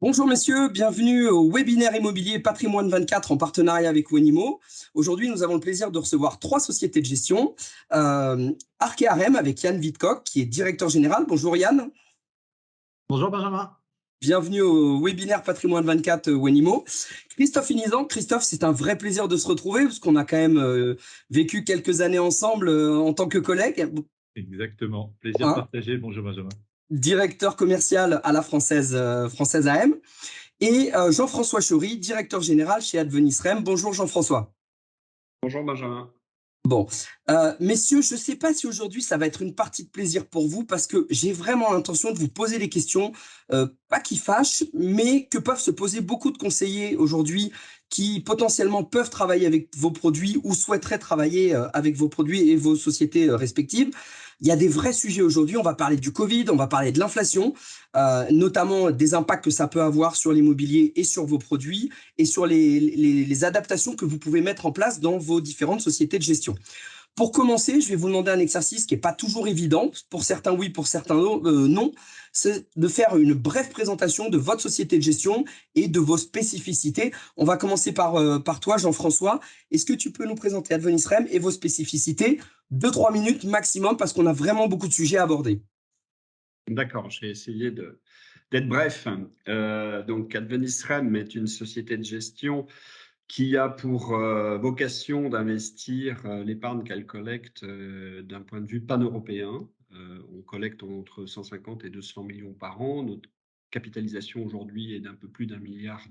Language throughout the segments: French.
Bonjour messieurs, bienvenue au webinaire immobilier Patrimoine 24 en partenariat avec Wenimo. Aujourd'hui, nous avons le plaisir de recevoir trois sociétés de gestion. Arkéarem avec Yann Wittkok, qui est directeur général. Bonjour Yann. Bonjour Benjamin. Bienvenue au webinaire Patrimoine 24 Wenimo. Christophe Inizan. Christophe, c'est un vrai plaisir de se retrouver parce qu'on a quand même vécu quelques années ensemble en tant que collègues. Exactement, plaisir partagé. Bonjour Benjamin. Directeur commercial à la Française AM. Et Jean-François Chory, directeur général chez Advenisrem. Bonjour Jean-François. Bonjour Benjamin. Bon, messieurs, je ne sais pas si aujourd'hui ça va être une partie de plaisir pour vous parce que j'ai vraiment l'intention de vous poser des questions, pas qui fâchent, mais que peuvent se poser beaucoup de conseillers aujourd'hui qui potentiellement peuvent travailler avec vos produits ou souhaiteraient travailler avec vos produits et vos sociétés respectives. Il y a des vrais sujets aujourd'hui, on va parler du Covid, on va parler de l'inflation, notamment des impacts que ça peut avoir sur l'immobilier et sur vos produits et sur les adaptations que vous pouvez mettre en place dans vos différentes sociétés de gestion. Pour commencer, je vais vous demander un exercice qui n'est pas toujours évident, pour certains oui, pour certains non, c'est de faire une brève présentation de votre société de gestion et de vos spécificités. On va commencer par toi, Jean-François. Est-ce que tu peux nous présenter Advenisrem et vos spécificités? 2-3 minutes maximum parce qu'on a vraiment beaucoup de sujets à aborder. D'accord, j'ai essayé d'être bref. Donc Advenisrem est une société de gestion qui a pour vocation d'investir l'épargne qu'elle collecte d'un point de vue pan-européen. On collecte entre 150 et 200 millions par an. Notre capitalisation aujourd'hui est d'un peu plus d'1,2 milliard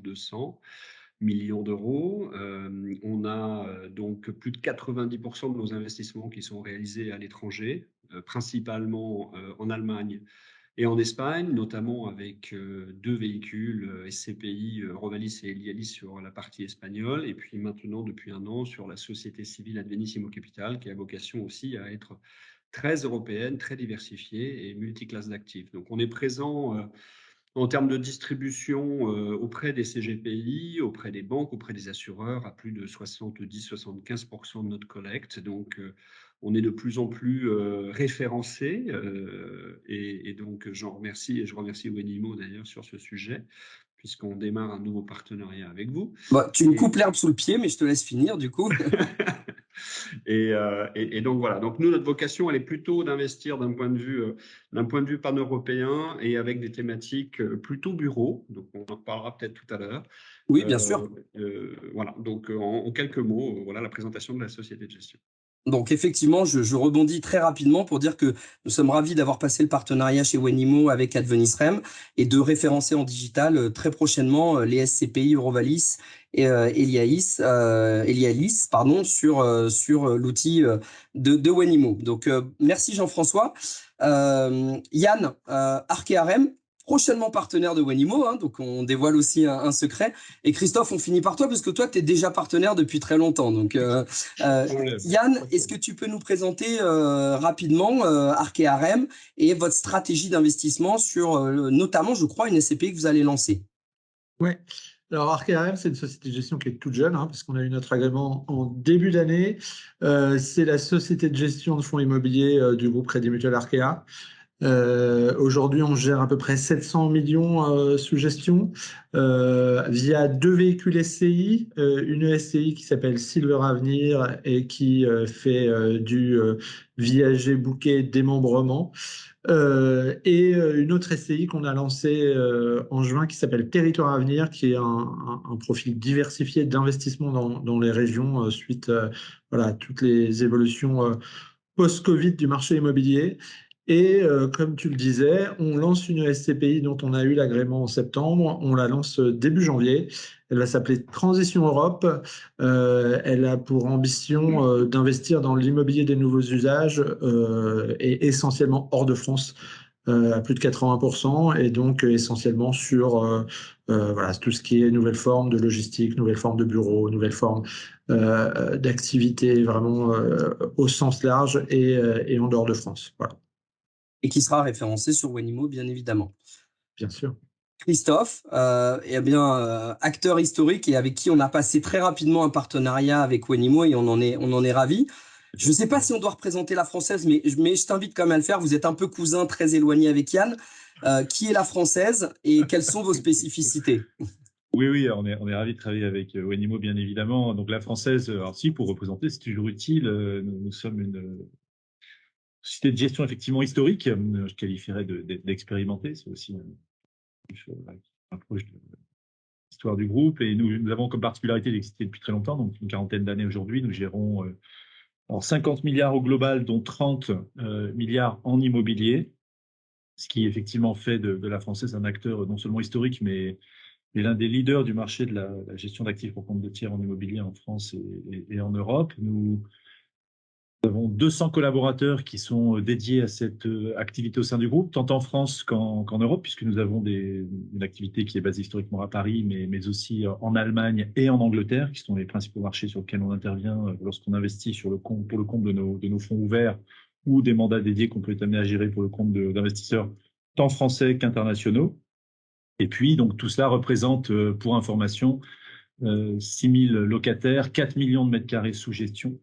d'euros. On a donc plus de 90% de nos investissements qui sont réalisés à l'étranger, principalement en Allemagne et en Espagne, notamment avec deux véhicules SCPI, Rovalis et Elialis sur la partie espagnole, et puis maintenant, depuis un an, sur la société civile Advenissimo Capital, qui a vocation aussi à être très européenne, très diversifiée et multiclasse d'actifs. Donc on est présent en termes de distribution auprès des CGPI, auprès des banques, auprès des assureurs, à plus de 70-75% de notre collecte. Donc, on est de plus en plus référencé. Et donc, j'en remercie, et je remercie Wenimo d'ailleurs sur ce sujet, puisqu'on démarre un nouveau partenariat avec vous. Bah, tu me coupes l'herbe sous le pied, mais je te laisse finir du coup. Et donc voilà, donc nous, notre vocation, elle est plutôt d'investir d'un point de vue pan-européen et avec des thématiques plutôt bureaux. Donc on en reparlera peut-être tout à l'heure. Oui, bien sûr. Voilà, donc en quelques mots, voilà la présentation de la société de gestion. Donc effectivement, je rebondis très rapidement pour dire que nous sommes ravis d'avoir passé le partenariat chez Wenimo avec Advenisrem et de référencer en digital très prochainement les SCPI Eurovalis et Elialis sur l'outil de Wenimo. Donc merci Jean-François. Yann, Arkéarem, prochainement partenaire de Wenimo, hein, donc on dévoile aussi un secret. Et Christophe, on finit par toi parce que toi, tu es déjà partenaire depuis très longtemps. Donc, Yann, est-ce que tu peux nous présenter rapidement Arkéarem et votre stratégie d'investissement sur notamment, je crois, une SCPI que vous allez lancer? Oui. Alors, Arkéarem, c'est une société de gestion qui est toute jeune, parce qu'on a eu notre agrément en début d'année. C'est la société de gestion de fonds immobiliers du groupe Crédit Mutuel Arkea. Aujourd'hui, on gère à peu près 700 millions sous gestion via deux véhicules SCI, une SCI qui s'appelle Silver Avenir et qui fait du viager bouquet démembrement, et une autre SCI qu'on a lancée en juin qui s'appelle Territoire Avenir, qui est un profil diversifié d'investissement dans les régions suite voilà, à toutes les évolutions post-Covid du marché immobilier. Et comme tu le disais, on lance une SCPI dont on a eu l'agrément en septembre. On la lance début janvier. Elle va s'appeler Transition Europe. Elle a pour ambition d'investir dans l'immobilier des nouveaux usages et essentiellement hors de France, à plus de 80%, et donc essentiellement sur voilà, tout ce qui est nouvelles formes de logistique, nouvelles formes de bureaux, nouvelles formes d'activités vraiment au sens large et en dehors de France. Voilà. Et qui sera référencé sur Wenimo, bien évidemment. Bien sûr. Christophe, acteur historique et avec qui on a passé très rapidement un partenariat avec Wenimo et on en est ravis. Je ne sais pas si on doit représenter la Française, mais je t'invite quand même à le faire. Vous êtes un peu cousin, très éloigné avec Yann. qui est la française et quelles sont vos spécificités? Oui, on est ravis de travailler avec Wenimo, bien évidemment. Donc la française, alors si, pour représenter, c'est toujours utile. Nous sommes une société de gestion effectivement historique. Je qualifierais d'expérimentée. C'est aussi un proche de l'histoire du groupe. Et nous avons comme particularité d'exister depuis très longtemps, donc une quarantaine d'années aujourd'hui. Nous gérons 50 milliards au global, dont 30 milliards en immobilier, ce qui effectivement fait de la française un acteur non seulement historique, mais l'un des leaders du marché de la gestion d'actifs pour compte de tiers en immobilier en France et en Europe. Nous avons 200 collaborateurs qui sont dédiés à cette activité au sein du groupe, tant en France qu'en Europe, puisque nous avons une activité qui est basée historiquement à Paris, mais aussi en Allemagne et en Angleterre, qui sont les principaux marchés sur lesquels on intervient lorsqu'on investit pour le compte de nos fonds ouverts ou des mandats dédiés qu'on peut être amené à gérer pour le compte d'investisseurs tant français qu'internationaux. Et puis, donc, tout cela représente, pour information, 6 000 locataires, 4 millions de mètres carrés sous gestion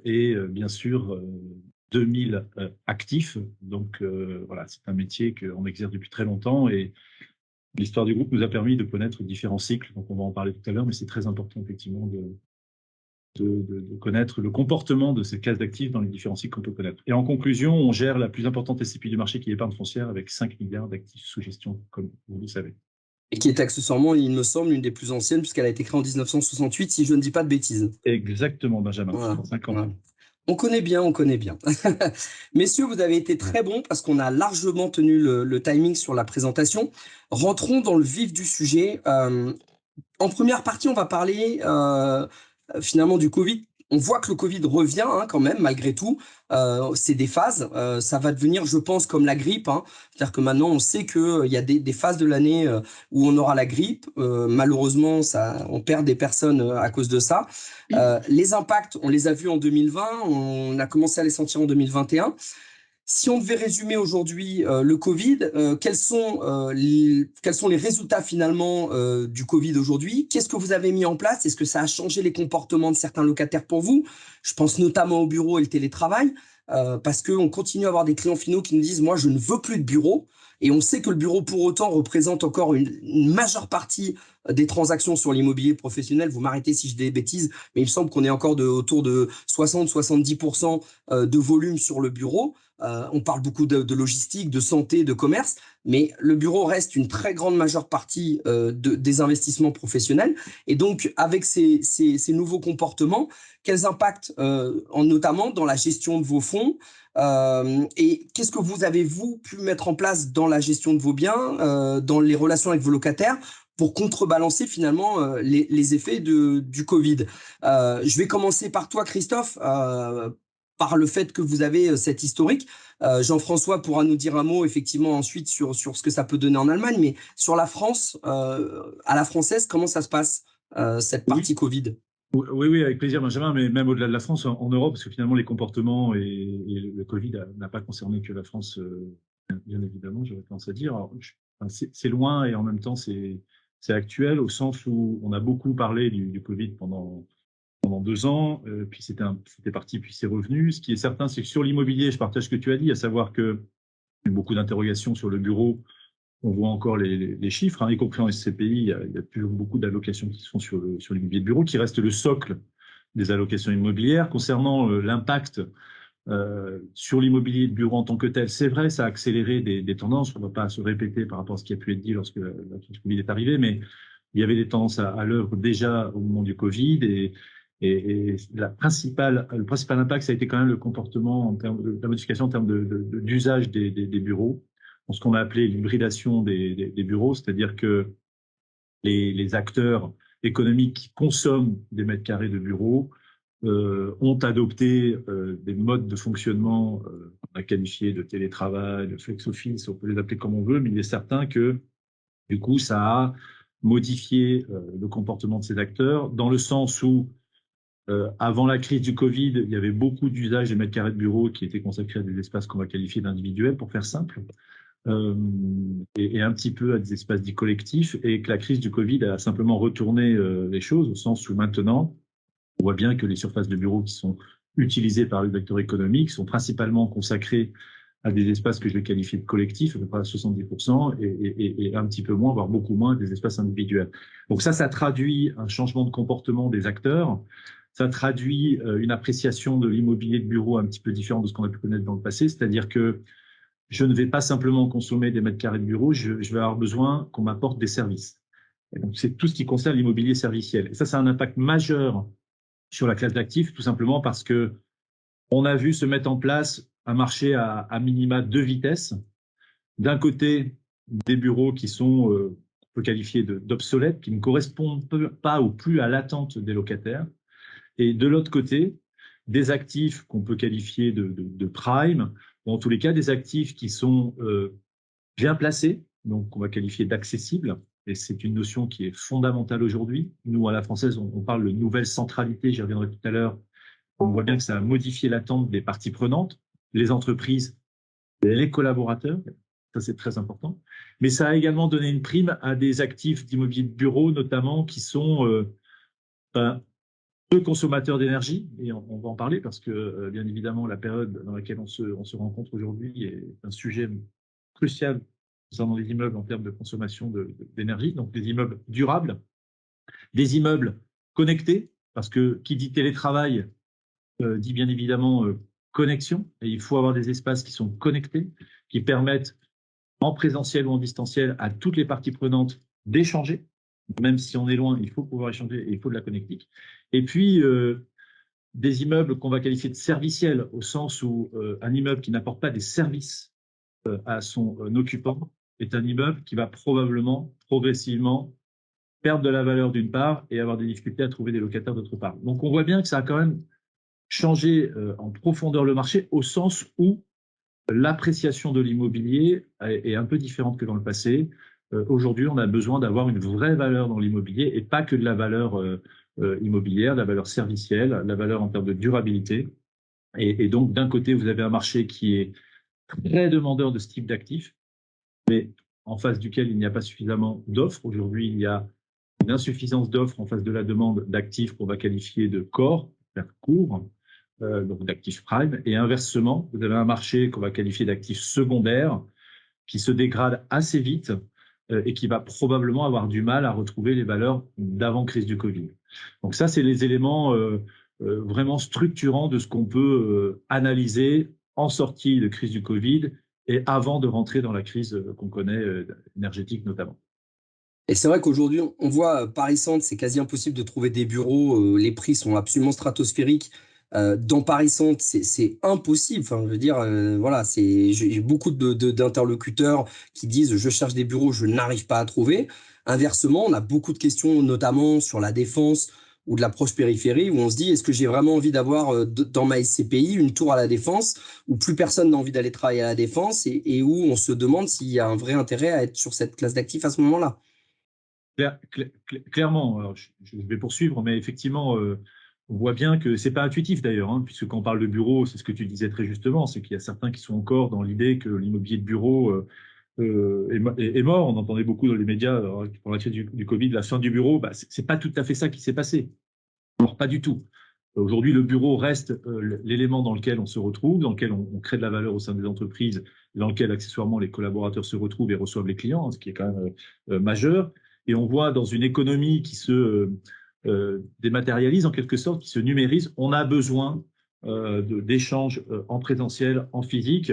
et bien sûr 2000 actifs. Donc, voilà, c'est un métier qu'on exerce depuis très longtemps et l'histoire du groupe nous a permis de connaître différents cycles. Donc, on va en parler tout à l'heure, mais c'est très important, effectivement, de connaître le comportement de ces classes d'actifs dans les différents cycles qu'on peut connaître. Et en conclusion, on gère la plus importante SCPI du marché qui est l'épargne foncière avec 5 milliards d'actifs sous gestion, comme vous le savez. Et qui est accessoirement, il me semble, une des plus anciennes puisqu'elle a été créée en 1968, si je ne dis pas de bêtises. Exactement, Benjamin. Voilà. 50 ans. Voilà. On connaît bien, on connaît bien. Messieurs, vous avez été très bons parce qu'on a largement tenu le timing sur la présentation. Rentrons dans le vif du sujet. En première partie, on va parler finalement du Covid. On voit que le Covid revient quand même, malgré tout. C'est des phases. Ça va devenir, je pense, comme la grippe. C'est-à-dire que maintenant, on sait qu'il y a des phases de l'année où on aura la grippe. Malheureusement, on perd des personnes à cause de ça. Les impacts, on les a vus en 2020. On a commencé à les sentir en 2021. Si on devait résumer aujourd'hui le Covid, quels sont les résultats finalement du Covid aujourd'hui? Qu'est-ce que vous avez mis en place? Est-ce que ça a changé les comportements de certains locataires pour vous? Je pense notamment au bureau et le télétravail, parce qu'on continue à avoir des clients finaux qui nous disent « moi, je ne veux plus de bureau ». Et on sait que le bureau, pour autant, représente encore une majeure partie des transactions sur l'immobilier professionnel. Vous m'arrêtez si je dis des bêtises, mais il me semble qu'on est encore autour de 60-70% de volume sur le bureau. On parle beaucoup de logistique, de santé, de commerce, mais le bureau reste une très grande majeure partie des investissements professionnels. Et donc, avec ces nouveaux comportements, quels impacts, notamment dans la gestion de vos fonds, et qu'est-ce que vous avez, vous, pu mettre en place dans la gestion de vos biens, dans les relations avec vos locataires, pour contrebalancer finalement les effets du Covid. Je vais commencer par toi, Christophe, par le fait que vous avez cet historique. Jean-François pourra nous dire un mot effectivement ensuite sur ce que ça peut donner en Allemagne, mais sur la France, à la française, comment ça se passe, cette partie Covid? Oui, avec plaisir, Benjamin, mais même au-delà de la France, en Europe, parce que finalement, les comportements et le Covid n'a pas concerné que la France, bien évidemment, j'aurais tendance à dire. C'est loin et en même temps, c'est actuel, au sens où on a beaucoup parlé du Covid pendant 2 ans, puis c'était parti, puis c'est revenu. Ce qui est certain, c'est que sur l'immobilier, je partage ce que tu as dit, à savoir qu'il y a beaucoup d'interrogations sur le bureau. On voit encore les chiffres, y compris en SCPI, il y a toujours beaucoup d'allocations qui se font sur l'immobilier de bureau, qui reste le socle des allocations immobilières. Concernant l'impact sur l'immobilier de bureau en tant que tel, c'est vrai, ça a accéléré des tendances. On ne va pas se répéter par rapport à ce qui a pu être dit lorsque la crise Covid est arrivée, mais il y avait des tendances à l'œuvre déjà au moment du Covid et le principal impact, ça a été quand même le comportement en termes de la modification en termes d'usage des bureaux, ce qu'on a appelé l'hybridation des bureaux, c'est-à-dire que les acteurs économiques qui consomment des mètres carrés de bureaux ont adopté des modes de fonctionnement qu'on a qualifiés de télétravail, de flex office, on peut les appeler comme on veut, mais il est certain que du coup, ça a modifié le comportement de ces acteurs dans le sens où avant la crise du Covid, il y avait beaucoup d'usages des mètres carrés de bureaux qui étaient consacrés à des espaces qu'on va qualifier d'individuels, pour faire simple, et un petit peu à des espaces dits collectifs, et que la crise du Covid a simplement retourné les choses, au sens où maintenant, on voit bien que les surfaces de bureaux qui sont utilisées par les acteurs économiques sont principalement consacrées à des espaces que je vais qualifier de collectifs, à peu près à 70%, et un petit peu moins, voire beaucoup moins, des espaces individuels. Donc ça traduit un changement de comportement des acteurs, ça traduit une appréciation de l'immobilier de bureau un petit peu différente de ce qu'on a pu connaître dans le passé, c'est-à-dire que je ne vais pas simplement consommer des mètres carrés de bureau, je vais avoir besoin qu'on m'apporte des services. Et donc c'est tout ce qui concerne l'immobilier serviciel. Et ça a un impact majeur sur la classe d'actifs, tout simplement parce que on a vu se mettre en place un marché à minima 2 vitesses. D'un côté, des bureaux qui sont, on peut qualifier d'obsolètes, qui ne correspondent pas ou plus à l'attente des locataires. Et de l'autre côté, des actifs qu'on peut qualifier de prime, ou en tous les cas des actifs qui sont bien placés, donc qu'on va qualifier d'accessibles. Et c'est une notion qui est fondamentale aujourd'hui. Nous, à la française, on parle de nouvelle centralité, j'y reviendrai tout à l'heure. On voit bien que ça a modifié l'attente des parties prenantes, les entreprises, les collaborateurs, ça c'est très important. Mais ça a également donné une prime à des actifs d'immobilier de bureau, notamment, qui sont peu consommateurs d'énergie, et on va en parler parce que, bien évidemment, la période dans laquelle on se rencontre aujourd'hui est un sujet crucial concernant les immeubles en termes de consommation d'énergie, donc des immeubles durables, des immeubles connectés, parce que qui dit télétravail dit bien évidemment connexion, et il faut avoir des espaces qui sont connectés, qui permettent en présentiel ou en distanciel à toutes les parties prenantes d'échanger. Même si on est loin, il faut pouvoir échanger et il faut de la connectique. Et puis, des immeubles qu'on va qualifier de serviciels, au sens où un immeuble qui n'apporte pas des services à son occupant est un immeuble qui va probablement, progressivement, perdre de la valeur d'une part et avoir des difficultés à trouver des locataires d'autre part. Donc, on voit bien que ça a quand même changé en profondeur le marché, au sens où l'appréciation de l'immobilier est un peu différente que dans le passé. Aujourd'hui, on a besoin d'avoir une vraie valeur dans l'immobilier et pas que de la valeur immobilière, la valeur servicielle, la valeur en termes de durabilité. Et donc, d'un côté, vous avez un marché qui est très demandeur de ce type d'actifs, mais en face duquel il n'y a pas suffisamment d'offres. Aujourd'hui, il y a une insuffisance d'offres en face de la demande d'actifs qu'on va qualifier de core, faire court, donc d'actifs prime. Et inversement, vous avez un marché qu'on va qualifier d'actifs secondaires qui se dégrade assez vite et qui va probablement avoir du mal à retrouver les valeurs d'avant-crise du Covid. Donc ça, c'est les éléments vraiment structurants de ce qu'on peut analyser en sortie de crise du Covid et avant de rentrer dans la crise qu'on connaît, énergétique notamment. Et c'est vrai qu'aujourd'hui, on voit Paris Centre, c'est quasi impossible de trouver des bureaux. Les prix sont absolument stratosphériques. Dans Paris Centre, c'est impossible. Enfin, je veux dire, voilà, j'ai beaucoup d'interlocuteurs qui disent je cherche des bureaux, je n'arrive pas à trouver. Inversement, on a beaucoup de questions, notamment sur la Défense ou de la proche périphérie, où on se dit est-ce que j'ai vraiment envie d'avoir dans ma SCPI une tour à la Défense où plus personne n'a envie d'aller travailler à la Défense et où on se demande s'il y a un vrai intérêt à être sur cette classe d'actifs à ce moment-là. Clairement, alors je vais poursuivre, mais effectivement, on voit bien que c'est pas intuitif d'ailleurs, hein, puisque quand on parle de bureau, c'est ce que tu disais très justement, c'est qu'il y a certains qui sont encore dans l'idée que l'immobilier de bureau est mort. On entendait beaucoup dans les médias pendant la crise du Covid, la fin du bureau. Bah, c'est pas tout à fait ça qui s'est passé. Alors, pas du tout. Aujourd'hui, le bureau reste l'élément dans lequel on se retrouve, dans lequel on crée de la valeur au sein des entreprises, dans lequel accessoirement les collaborateurs se retrouvent et reçoivent les clients, hein, ce qui est quand même majeur. Et on voit dans une économie qui se dématérialise en quelque sorte, qui se numérise, on a besoin d'échanges en présentiel, en physique.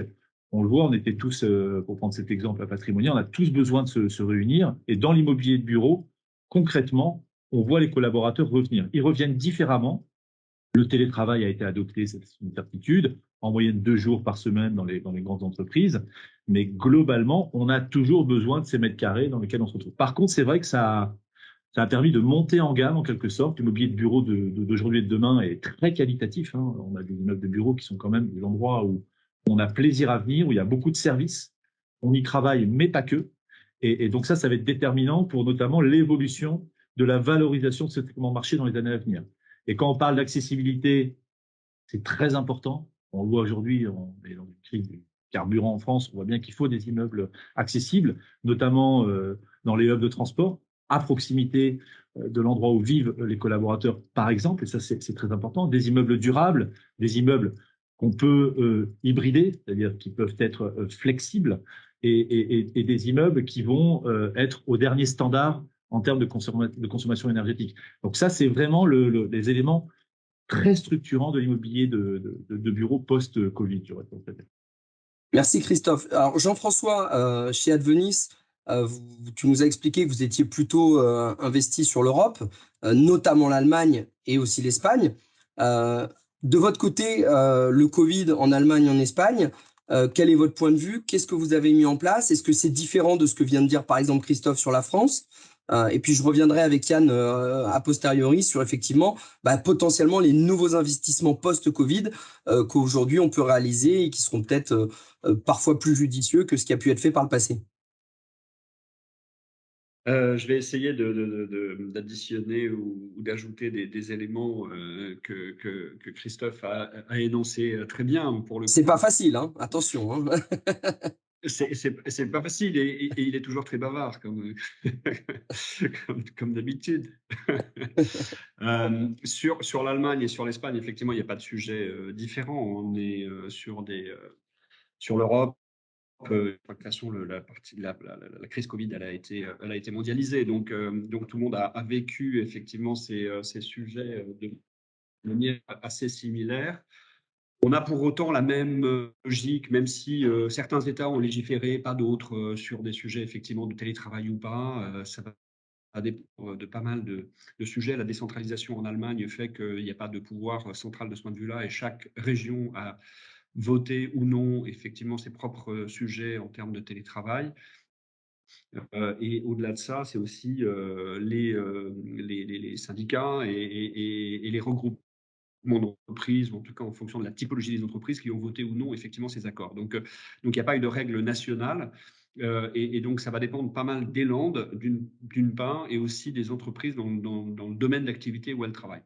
On le voit, on était tous, pour prendre cet exemple à Patrimonia, on a tous besoin de se réunir. Et dans l'immobilier de bureau, concrètement, on voit les collaborateurs revenir. Ils reviennent différemment. Le télétravail a été adopté, c'est une certitude, en moyenne 2 jours par semaine dans les grandes entreprises. Mais globalement, on a toujours besoin de ces mètres carrés dans lesquels on se retrouve. Par contre, c'est vrai que ça a permis de monter en gamme, en quelque sorte. L'immobilier de bureau d'aujourd'hui et de demain est très qualitatif, hein. On a des immeubles de bureau qui sont quand même des endroits où on a plaisir à venir, où il y a beaucoup de services. On y travaille, mais pas que. Et donc ça va être déterminant pour notamment l'évolution de la valorisation de ce segment de marché dans les années à venir. Et quand on parle d'accessibilité, c'est très important. On le voit aujourd'hui, on est dans une crise du carburant en France, on voit bien qu'il faut des immeubles accessibles, notamment dans les hubs de transport, à proximité de l'endroit où vivent les collaborateurs, par exemple, et ça c'est très important, des immeubles durables, des immeubles qu'on peut hybrider, c'est-à-dire qui peuvent être flexibles, et des immeubles qui vont être au dernier standard en termes de consommation énergétique. Donc ça, c'est vraiment les éléments très structurants de l'immobilier de bureaux post-Covid, j'aurais peut-être. Merci Christophe. Alors Jean-François, chez Advenis, tu nous as expliqué que vous étiez plutôt investi sur l'Europe, notamment l'Allemagne et aussi l'Espagne. De votre côté, le Covid en Allemagne et en Espagne, quel est votre point de vue? Qu'est-ce que vous avez mis en place? Est-ce que c'est différent de ce que vient de dire par exemple Christophe sur la France? Et puis je reviendrai avec Yann a posteriori sur effectivement potentiellement les nouveaux investissements post-Covid qu'aujourd'hui on peut réaliser et qui seront peut-être parfois plus judicieux que ce qui a pu être fait par le passé. Je vais essayer d'additionner ou d'ajouter des éléments que Christophe a énoncés très bien pour le coup. C'est pas facile, hein, attention. Hein. C'est pas facile et il est toujours très bavard comme d'habitude. Sur l'Allemagne et sur l'Espagne, effectivement, il n'y a pas de sujet différent. On est sur l'Europe. De toute façon, la crise Covid, elle a été mondialisée. Donc tout le monde a vécu effectivement ces sujets de manière assez similaire. On a pour autant la même logique, même si certains États ont légiféré, pas d'autres, sur des sujets effectivement de télétravail ou pas. Ça va dépendre de pas mal de sujets. La décentralisation en Allemagne fait qu'il n'y a pas de pouvoir central de ce point de vue-là et chaque région a voté ou non effectivement ses propres sujets en termes de télétravail. Et au-delà de ça, c'est aussi les syndicats et les regroupements d'entreprises, ou en tout cas en fonction de la typologie des entreprises, qui ont voté ou non effectivement ces accords. Donc il n'y a pas eu de règle nationale. Et donc, ça va dépendre pas mal des landes, d'une part, et aussi des entreprises dans le domaine d'activité où elles travaillent.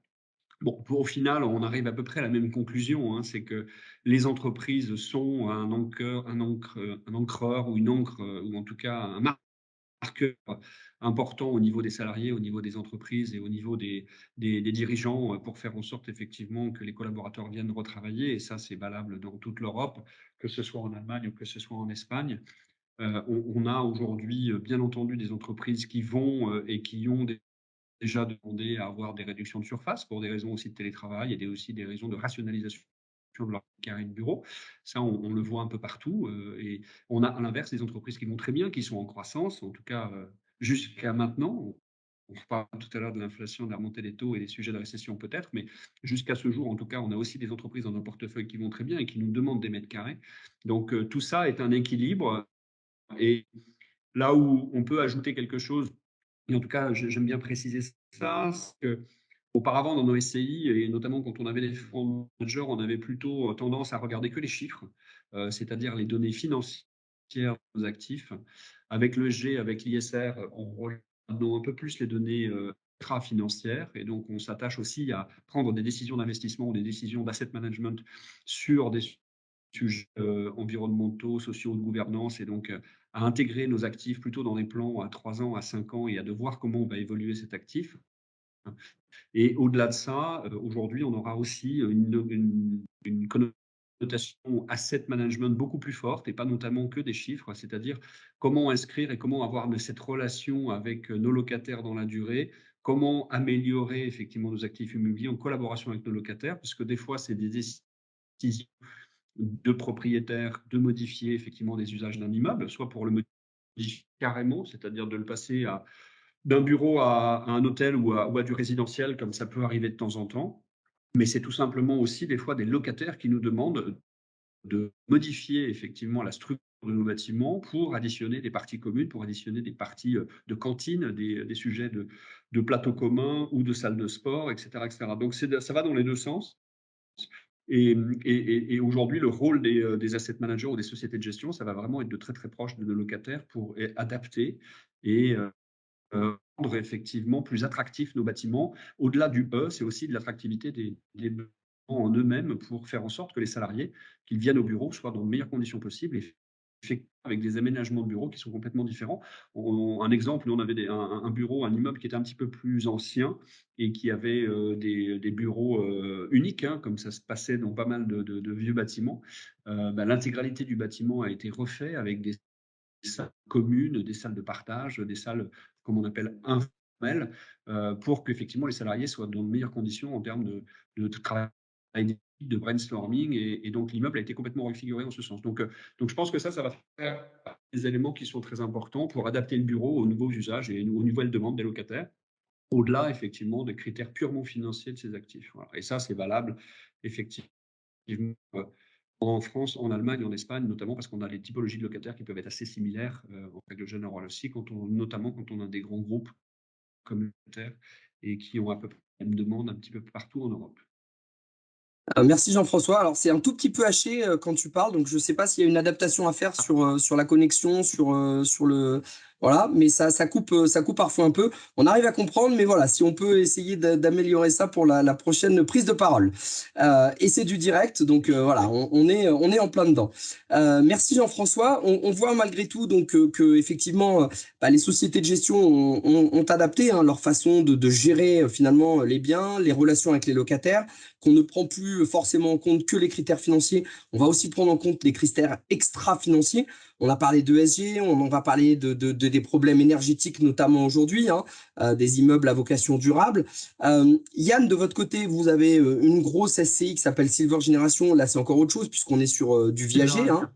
Bon, au final, on arrive à peu près à la même conclusion, hein, c'est que les entreprises sont un encreur ou une encre, ou en tout cas un marqueur important au niveau des salariés, au niveau des entreprises et au niveau des dirigeants pour faire en sorte effectivement que les collaborateurs viennent retravailler. Et ça, c'est valable dans toute l'Europe, que ce soit en Allemagne ou que ce soit en Espagne. On a aujourd'hui, bien entendu, des entreprises qui vont et qui ont déjà demandé à avoir des réductions de surface pour des raisons aussi de télétravail et aussi des raisons de rationalisation de leur carré de bureau. Ça, on le voit un peu partout. Et on a à l'inverse des entreprises qui vont très bien, qui sont en croissance, en tout cas jusqu'à maintenant. On reparle tout à l'heure de l'inflation, de la remontée des taux et des sujets de récession peut-être, mais jusqu'à ce jour, en tout cas, on a aussi des entreprises dans nos portefeuilles qui vont très bien et qui nous demandent des mètres carrés. Donc tout ça est un équilibre. Et là où on peut ajouter quelque chose, et en tout cas, j'aime bien préciser ça, c'est que auparavant, dans nos SCI, et notamment quand on avait des fonds managers, on avait plutôt tendance à regarder que les chiffres, c'est-à-dire les données financières de nos actifs. Avec l'ESG, avec l'ISR, on regarde un peu plus les données extra-financières, et donc on s'attache aussi à prendre des décisions d'investissement ou des décisions d'asset management sur des sujets environnementaux, sociaux, de gouvernance, et donc à intégrer nos actifs plutôt dans des plans à 3 ans, à 5 ans, et à de voir comment on va évoluer cet actif. Et au-delà de ça, aujourd'hui, on aura aussi une connotation asset management beaucoup plus forte, et pas notamment que des chiffres, c'est-à-dire comment inscrire et comment avoir cette relation avec nos locataires dans la durée, comment améliorer effectivement nos actifs immobiliers en collaboration avec nos locataires, parce que des fois, c'est des décisions de propriétaires de modifier effectivement des usages d'un immeuble, soit pour le modifier carrément, c'est-à-dire de le passer d'un bureau à un hôtel ou à du résidentiel, comme ça peut arriver de temps en temps. Mais c'est tout simplement aussi des fois des locataires qui nous demandent de modifier effectivement la structure de nos bâtiments pour additionner des parties communes, pour additionner des parties de cantine, des sujets de plateaux communs ou de salles de sport, etc. etc. Donc ça va dans les deux sens. Et aujourd'hui, le rôle des asset managers ou des sociétés de gestion, ça va vraiment être de très très proche de nos locataires pour adapter et rendre effectivement plus attractifs nos bâtiments. Au-delà du c'est aussi de l'attractivité des bâtiments en eux-mêmes pour faire en sorte que les salariés, qu'ils viennent au bureau, soient dans les meilleures conditions possibles et avec des aménagements de bureaux qui sont complètement différents. Un exemple, nous, on avait un bureau, un immeuble qui était un petit peu plus ancien et qui avait des bureaux uniques, hein, comme ça se passait dans pas mal de vieux bâtiments. L'intégralité du bâtiment a été refait avec des salles communes, des salles de partage, des salles, comme on appelle, informelles, pour qu'effectivement les salariés soient dans de meilleures conditions en termes de travail, de brainstorming, et donc l'immeuble a été complètement refiguré en ce sens. Donc je pense que ça va faire des éléments qui sont très importants pour adapter le bureau aux nouveaux usages et aux nouvelles demandes des locataires, au-delà effectivement des critères purement financiers de ces actifs. Voilà. Et ça, c'est valable effectivement en France, en Allemagne, en Espagne, notamment parce qu'on a les typologies de locataires qui peuvent être assez similaires en règle générale aussi, notamment quand on a des grands groupes communautaires et qui ont à peu près la même demande un petit peu partout en Europe. Merci Jean-François. Alors c'est un tout petit peu haché, quand tu parles, donc je ne sais pas s'il y a une adaptation à faire sur la connexion, sur le voilà, mais ça coupe parfois un peu. On arrive à comprendre, mais voilà, si on peut essayer d'améliorer ça pour la prochaine prise de parole. Et c'est du direct, donc voilà, on est en plein dedans. Merci Jean-François. On voit malgré tout donc qu'effectivement, les sociétés de gestion ont adapté, hein, leur façon de gérer finalement les biens, les relations avec les locataires, qu'on ne prend plus forcément en compte que les critères financiers. On va aussi prendre en compte les critères extra-financiers. On a parlé d'ESG, on en va parler des problèmes énergétiques, notamment aujourd'hui, hein, des immeubles à vocation durable. Yann, de votre côté, vous avez une grosse SCI qui s'appelle Silver Generation. Là, c'est encore autre chose puisqu'on est sur du viager, hein.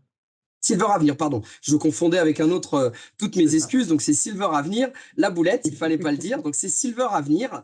Silver Avenir, pardon. Je confondais avec un autre, toutes mes excuses. Donc, c'est Silver Avenir, la boulette, il fallait pas le dire. Donc, c'est Silver Avenir.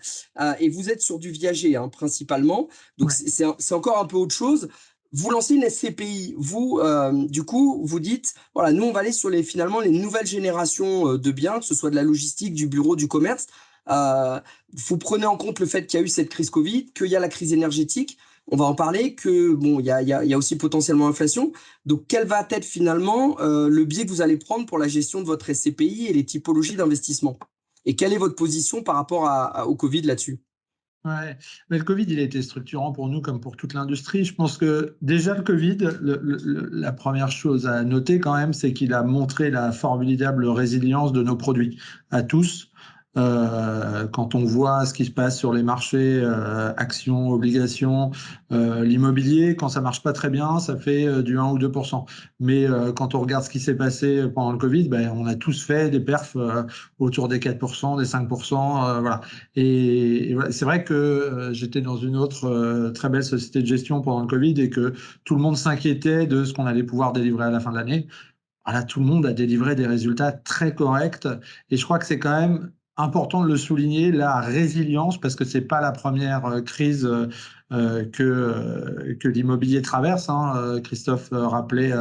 Et vous êtes sur du viager, hein, principalement. Donc, Ouais. c'est encore un peu autre chose. Vous lancez une SCPI. Vous, du coup, vous dites, voilà, nous, on va aller sur finalement, les nouvelles générations de biens, que ce soit de la logistique, du bureau, du commerce. Vous prenez en compte le fait qu'il y a eu cette crise Covid, qu'il y a la crise énergétique. On va en parler, que bon, il y a aussi potentiellement l'inflation. Donc, quel va être finalement le biais que vous allez prendre pour la gestion de votre SCPI et les typologies d'investissement? Et quelle est votre position par rapport au Covid là-dessus? Ouais, mais le Covid, il a été structurant pour nous comme pour toute l'industrie. Je pense que déjà le Covid, la première chose à noter quand même, c'est qu'il a montré la formidable résilience de nos produits à tous. Quand on voit ce qui se passe sur les marchés, actions, obligations, l'immobilier, quand ça marche pas très bien, ça fait du 1 ou 2%. Mais quand on regarde ce qui s'est passé pendant le Covid, on a tous fait des perfs autour des 4%, des 5%, voilà. Et voilà, c'est vrai que j'étais dans une autre très belle société de gestion pendant le Covid et que tout le monde s'inquiétait de ce qu'on allait pouvoir délivrer à la fin de l'année. Voilà, tout le monde a délivré des résultats très corrects et je crois que c'est quand même important de le souligner, la résilience, parce que c'est pas la première crise que l'immobilier traverse, hein. Christophe rappelait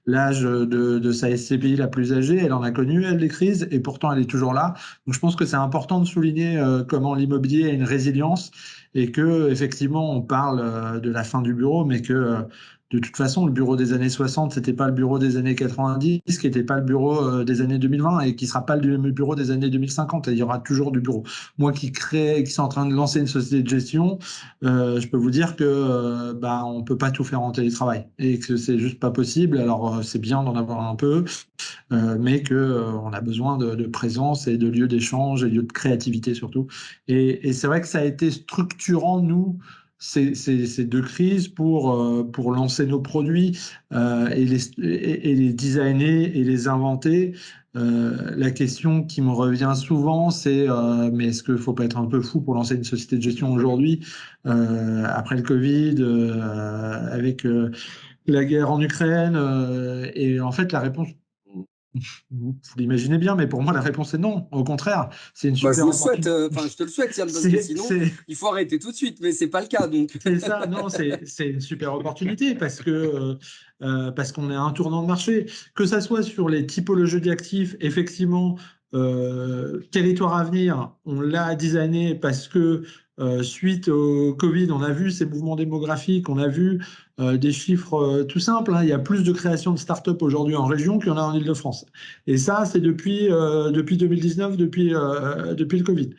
l'âge de sa SCPI la plus âgée, elle en a connu, elle, des crises, et pourtant elle est toujours là. Donc je pense que c'est important de souligner comment l'immobilier a une résilience et que effectivement on parle de la fin du bureau, mais que de toute façon, le bureau des années 60, c'était pas le bureau des années 90, qui n'était pas le bureau des années 2020 et qui sera pas le bureau des années 2050. Et il y aura toujours du bureau. Moi qui suis en train de lancer une société de gestion, je peux vous dire que on peut pas tout faire en télétravail et que c'est juste pas possible. Alors c'est bien d'en avoir un peu, mais que on a besoin de présence et de lieux d'échange et de lieux de créativité surtout. Et c'est vrai que ça a été structurant, nous, ces deux crises pour lancer nos produits et les designer et les inventer. La question qui me revient souvent, c'est mais est-ce qu'il ne faut pas être un peu fou pour lancer une société de gestion aujourd'hui, après le Covid, avec la guerre en Ukraine? Et en fait, la réponse, vous l'imaginez bien, mais pour moi, la réponse est non. Au contraire, c'est une Bah, je super vous le souhaite, opportunité. enfin, je te le souhaite, Yann, parce que sinon, C'est il faut arrêter tout de suite, mais c'est pas le cas, donc. c'est ça, non, c'est une super opportunité parce qu'on est à un tournant de marché. Que ça soit sur les typologies d'actifs, effectivement, territoire à venir, on l'a designé parce que suite au Covid, on a vu ces mouvements démographiques, on a vu des chiffres tout simples, hein. Il y a plus de création de start-up aujourd'hui en région qu'il y en a en Île-de-France. Et ça, c'est depuis 2019, depuis le Covid.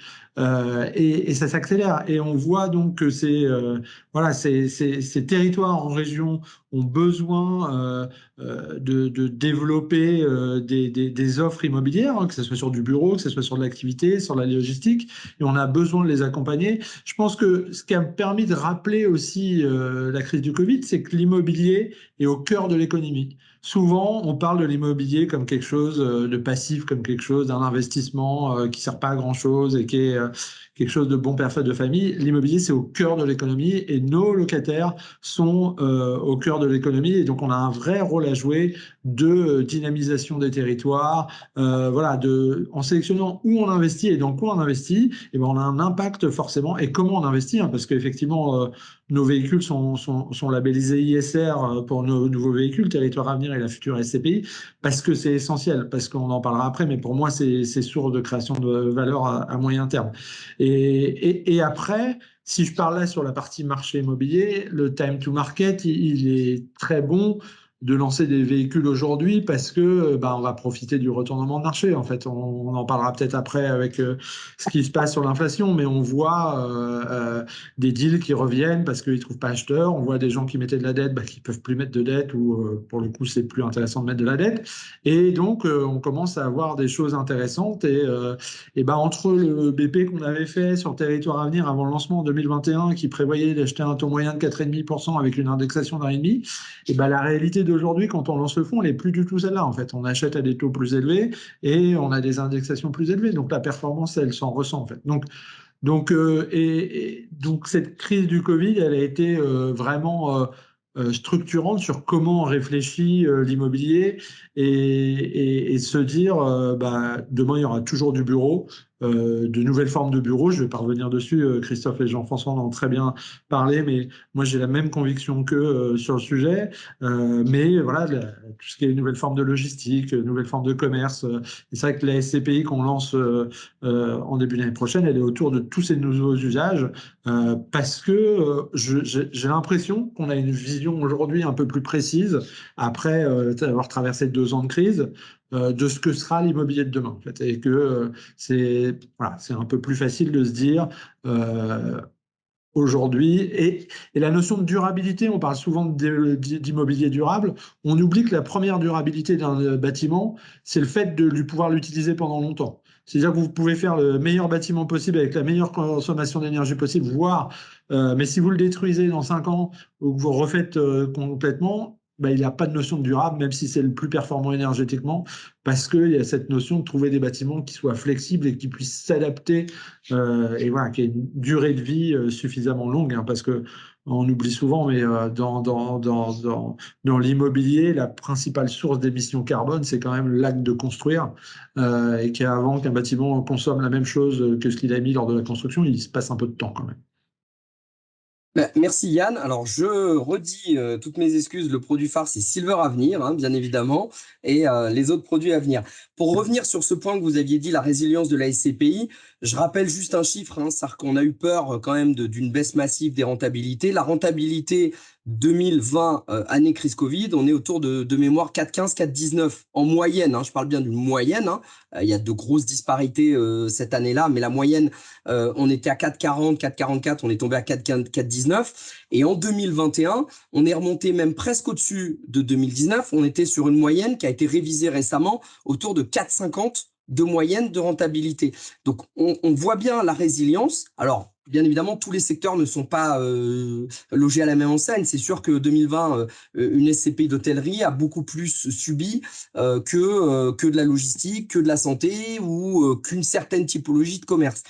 Et ça s'accélère. Et on voit donc que voilà, ces territoires en région ont besoin de développer des offres immobilières, hein, que ce soit sur du bureau, que ce soit sur de l'activité, sur la logistique, et on a besoin de les accompagner. Je pense que ce qui a permis de rappeler aussi la crise du Covid, c'est que l'immobilier est au cœur de l'économie. Souvent, on parle de l'immobilier comme quelque chose de passif, comme quelque chose d'un investissement qui sert pas à grand-chose et qui est quelque chose de bon père de famille. L'immobilier, c'est au cœur de l'économie et nos locataires sont au cœur de l'économie. Et donc, on a un vrai rôle à jouer de dynamisation des territoires. Voilà, en sélectionnant où on investit et dans quoi on investit, et ben, on a un impact forcément. Et comment on investit, hein, parce qu'effectivement, nos véhicules sont labellisés ISR pour nos nouveaux véhicules, Territoire Avenir et la future SCPI, parce que c'est essentiel, parce qu'on en parlera après, mais pour moi, c'est source de création de valeur à moyen terme. Et après, si je parle là sur la partie marché immobilier, le time to market, il est très bon de lancer des véhicules aujourd'hui parce que on va profiter du retournement de marché. En fait, on en parlera peut-être après avec ce qui se passe sur l'inflation, mais on voit des deals qui reviennent parce qu'ils trouvent pas acheteurs. On voit des gens qui mettaient de la dette, qui peuvent plus mettre de dette ou pour le coup c'est plus intéressant de mettre de la dette. Et donc on commence à avoir des choses intéressantes et entre le BP qu'on avait fait sur Territoire Avenir avant le lancement en 2021 qui prévoyait d'acheter un taux moyen de 4,5% avec une indexation d'1,5, et la réalité d'aujourd'hui, quand on lance le fonds, elle n'est plus du tout celle-là. En fait, on achète à des taux plus élevés et on a des indexations plus élevées. Donc, la performance, elle s'en ressent, en fait. Donc cette crise du Covid, elle a été vraiment structurante sur comment on réfléchit l'immobilier et se dire, demain, il y aura toujours du bureau. De nouvelles formes de bureaux. Je ne vais pas revenir dessus. Christophe et Jean-François en ont très bien parlé, mais moi j'ai la même conviction qu'eux sur le sujet. Mais voilà, tout ce qui est nouvelles formes de logistique, nouvelles formes de commerce. Et c'est vrai que la SCPI qu'on lance en début d'année prochaine, elle est autour de tous ces nouveaux usages parce que j'ai l'impression qu'on a une vision aujourd'hui un peu plus précise après avoir traversé 2 ans de crise. De ce que sera l'immobilier de demain, en fait, et que c'est un peu plus facile de se dire aujourd'hui. Et la notion de durabilité, on parle souvent d'immobilier durable, on oublie que la première durabilité d'un bâtiment, c'est le fait de pouvoir l'utiliser pendant longtemps. C'est-à-dire que vous pouvez faire le meilleur bâtiment possible avec la meilleure consommation d'énergie possible, voire, mais si vous le détruisez dans 5 ans ou que vous refaites complètement, il n'y a pas de notion de durable, même si c'est le plus performant énergétiquement, parce qu'il y a cette notion de trouver des bâtiments qui soient flexibles et qui puissent s'adapter, et voilà, qui aient une durée de vie suffisamment longue, hein, parce que on oublie souvent, mais dans l'immobilier, la principale source d'émissions carbone, c'est quand même l'acte de construire, et qu'avant qu'un bâtiment consomme la même chose que ce qu'il a mis lors de la construction, il se passe un peu de temps quand même. Merci Yann. Alors je redis toutes mes excuses. Le produit phare c'est Silver Avenir, hein, bien évidemment, et les autres produits à venir. Pour revenir sur ce point que vous aviez dit, la résilience de la SCPI, je rappelle juste un chiffre, hein, c'est-à-dire qu'on a eu peur quand même d'une baisse massive des rentabilités. La rentabilité 2020, année crise Covid, on est autour de mémoire 4,15, 4,19 en moyenne. Hein, je parle bien d'une moyenne. Hein, il y a de grosses disparités cette année-là, mais la moyenne, on était à 4,40, 4,44, on est tombé à 4,19. Et en 2021, on est remonté même presque au-dessus de 2019. On était sur une moyenne qui a été révisée récemment autour de 4,50 de moyenne de rentabilité. Donc, on voit bien la résilience. Alors, bien évidemment, tous les secteurs ne sont pas logés à la même enseigne. C'est sûr que 2020, une SCPI d'hôtellerie a beaucoup plus subi que de la logistique, que de la santé ou qu'une certaine typologie de commerce.